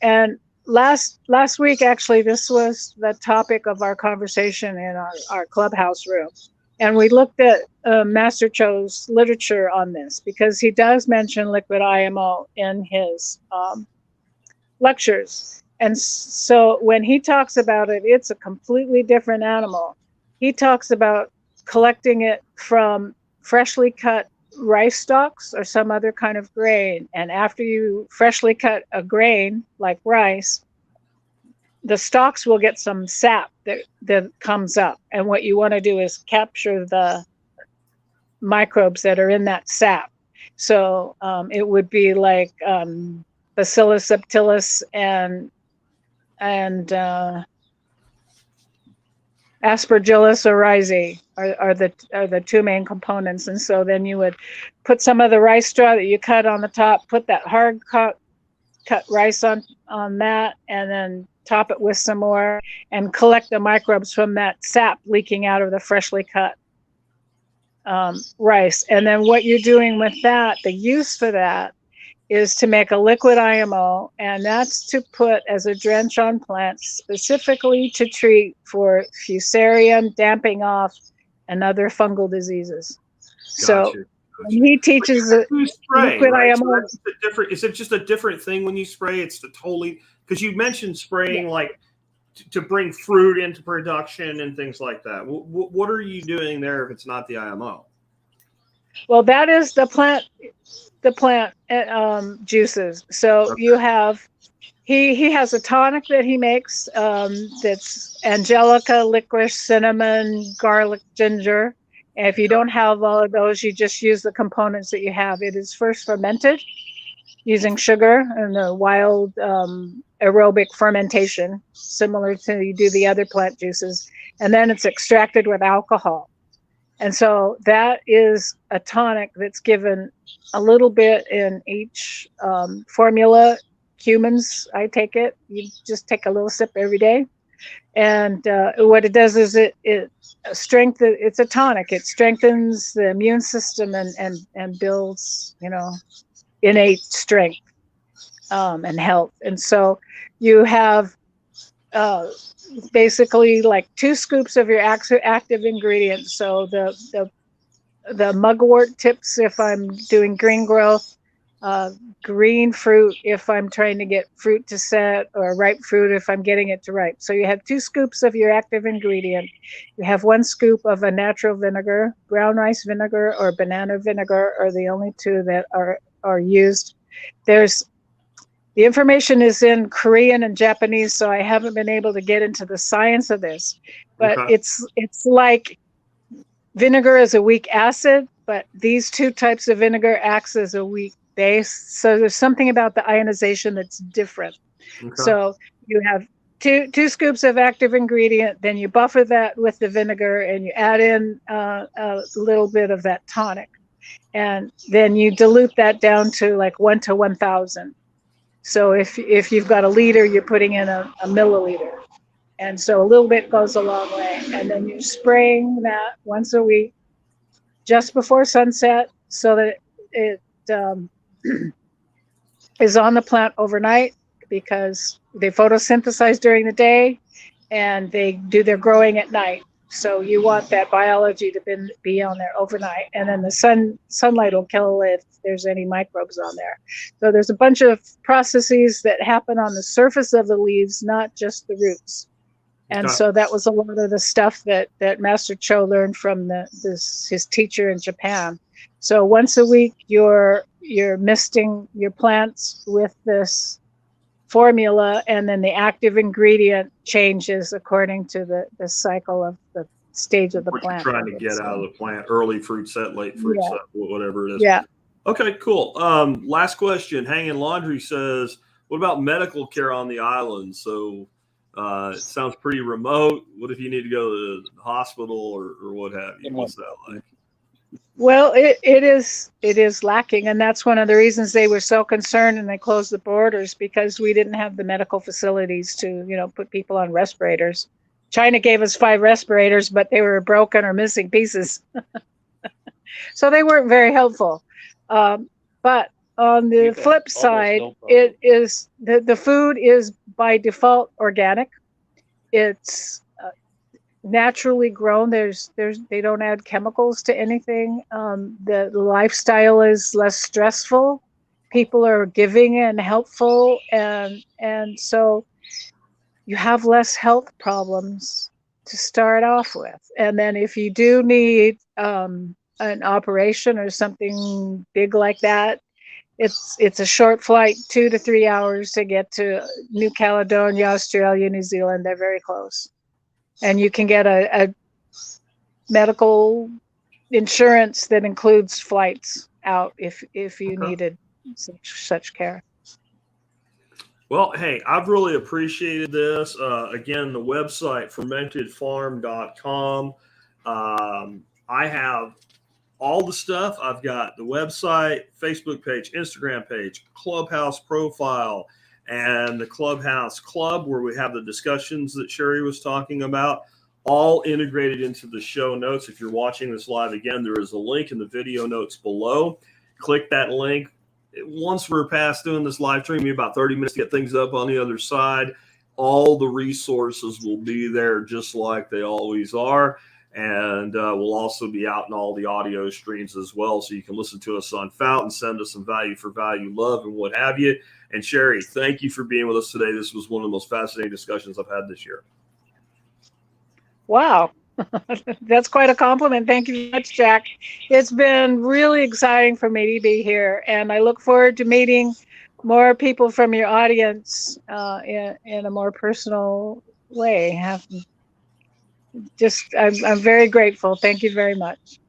[SPEAKER 2] And last week, actually, this was the topic of our conversation in our Clubhouse room. And we looked at Master Cho's literature on this, because he does mention liquid IMO in his lectures. And so when he talks about it, it's a completely different animal. He talks about collecting it from freshly cut rice stalks or some other kind of grain. And after you freshly cut a grain like rice, the stalks will get some sap that comes up. And what you want to do is capture the microbes that are in that sap. So it would be like Bacillus subtilis and Aspergillus oryzae are the two main components. And so then you would put some of the rice straw that you cut on the top, put that hard cut rice on that, and then top it with some more and collect the microbes from that sap leaking out of the freshly cut rice. And then what you're doing with that, the use for that is to make a liquid IMO, and that's to put as a drench on plants specifically to treat for fusarium, damping off, and other fungal diseases. So he teaches
[SPEAKER 1] spray,
[SPEAKER 2] liquid
[SPEAKER 1] right?
[SPEAKER 2] IMO.
[SPEAKER 1] So different. Is it just a different thing when you spray? It's the totally, because you mentioned spraying like to bring fruit into production and things like that. What are you doing there if it's not the IMO?
[SPEAKER 2] Well, that is the plant juices. So you have, he has a tonic that he makes that's angelica, licorice, cinnamon, garlic, ginger. And if you don't have all of those, you just use the components that you have. It is first fermented using sugar and the wild aerobic fermentation, similar to you do the other plant juices. And then it's extracted with alcohol. And so that is a tonic that's given a little bit in each formula. Humans, I take it. You just take a little sip every day. And what it does is it's a tonic. It strengthens the immune system and builds, innate strength and health. And so you have basically like 2 scoops of your active ingredients. So the mugwort tips if I'm doing green growth, green fruit if I'm trying to get fruit to set, or ripe fruit if I'm getting it to ripe. So you have 2 scoops of your active ingredient. You have 1 scoop of a natural vinegar. Brown rice vinegar or banana vinegar are the only 2 that are used. The information is in Korean and Japanese, so I haven't been able to get into the science of this. But it's like vinegar is a weak acid, but these 2 types of vinegar acts as a weak base. So there's something about the ionization that's different. So you have 2 scoops of active ingredient, then you buffer that with the vinegar, and you add in a little bit of that tonic, and then you dilute that down to like 1 to 1,000. So if you've got a liter, you're putting in a milliliter. And so a little bit goes a long way. And then you're spraying that once a week, just before sunset, so that it is on the plant overnight, because they photosynthesize during the day and they do their growing at night. So you want that biology to be on there overnight, and then the sunlight will kill if there's any microbes on there. So there's a bunch of processes that happen on the surface of the leaves, not just the roots. And so that was a lot of the stuff that Master Cho learned from his teacher in Japan. So once a week, you're misting your plants with this formula, and then the active ingredient changes according to the cycle of the stage of the plant.
[SPEAKER 1] What you're trying to get out of the plant: early fruit set, late fruit set, whatever it is.
[SPEAKER 2] Yeah.
[SPEAKER 1] Okay, cool. Last question. Hanging Laundry says, what about medical care on the island? So it sounds pretty remote. What if you need to go to the hospital or what have you? What's that like?
[SPEAKER 2] Well, it is lacking, and that's one of the reasons they were so concerned and they closed the borders, because we didn't have the medical facilities to, put people on respirators. China gave us 5 respirators, but they were broken or missing pieces. So they weren't very helpful. But on the flip side, it is the food is by default organic. It's naturally grown. They don't add chemicals to anything. The lifestyle is less stressful. People are giving and helpful, and so you have less health problems to start off with. And then if you do need an operation or something big like that, it's a short flight, 2 to 3 hours to get to New Caledonia, Australia, New Zealand. They're very close. And you can get a medical insurance that includes flights out if you needed such care.
[SPEAKER 1] Well, hey, I've really appreciated this. Again, the website, fermentedfarm.com. I have all the stuff. I've got the website, Facebook page, Instagram page, Clubhouse profile, and the Clubhouse Club, where we have the discussions that Sherri was talking about, all integrated into the show notes. If you're watching this live again, there is a link in the video notes below. Click that link. Once we're past doing this live stream, about 30 minutes to get things up on the other side. All the resources will be there just like they always are. And we'll also be out in all the audio streams as well. So you can listen to us on Fountain, send us some value for value, love, and what have you. And Sherri, thank you for being with us today. This was one of the most fascinating discussions I've had this year.
[SPEAKER 2] Wow. That's quite a compliment. Thank you very much, Jack. It's been really exciting for me to be here, and I look forward to meeting more people from your audience in a more personal way. I'm very grateful. Thank you very much.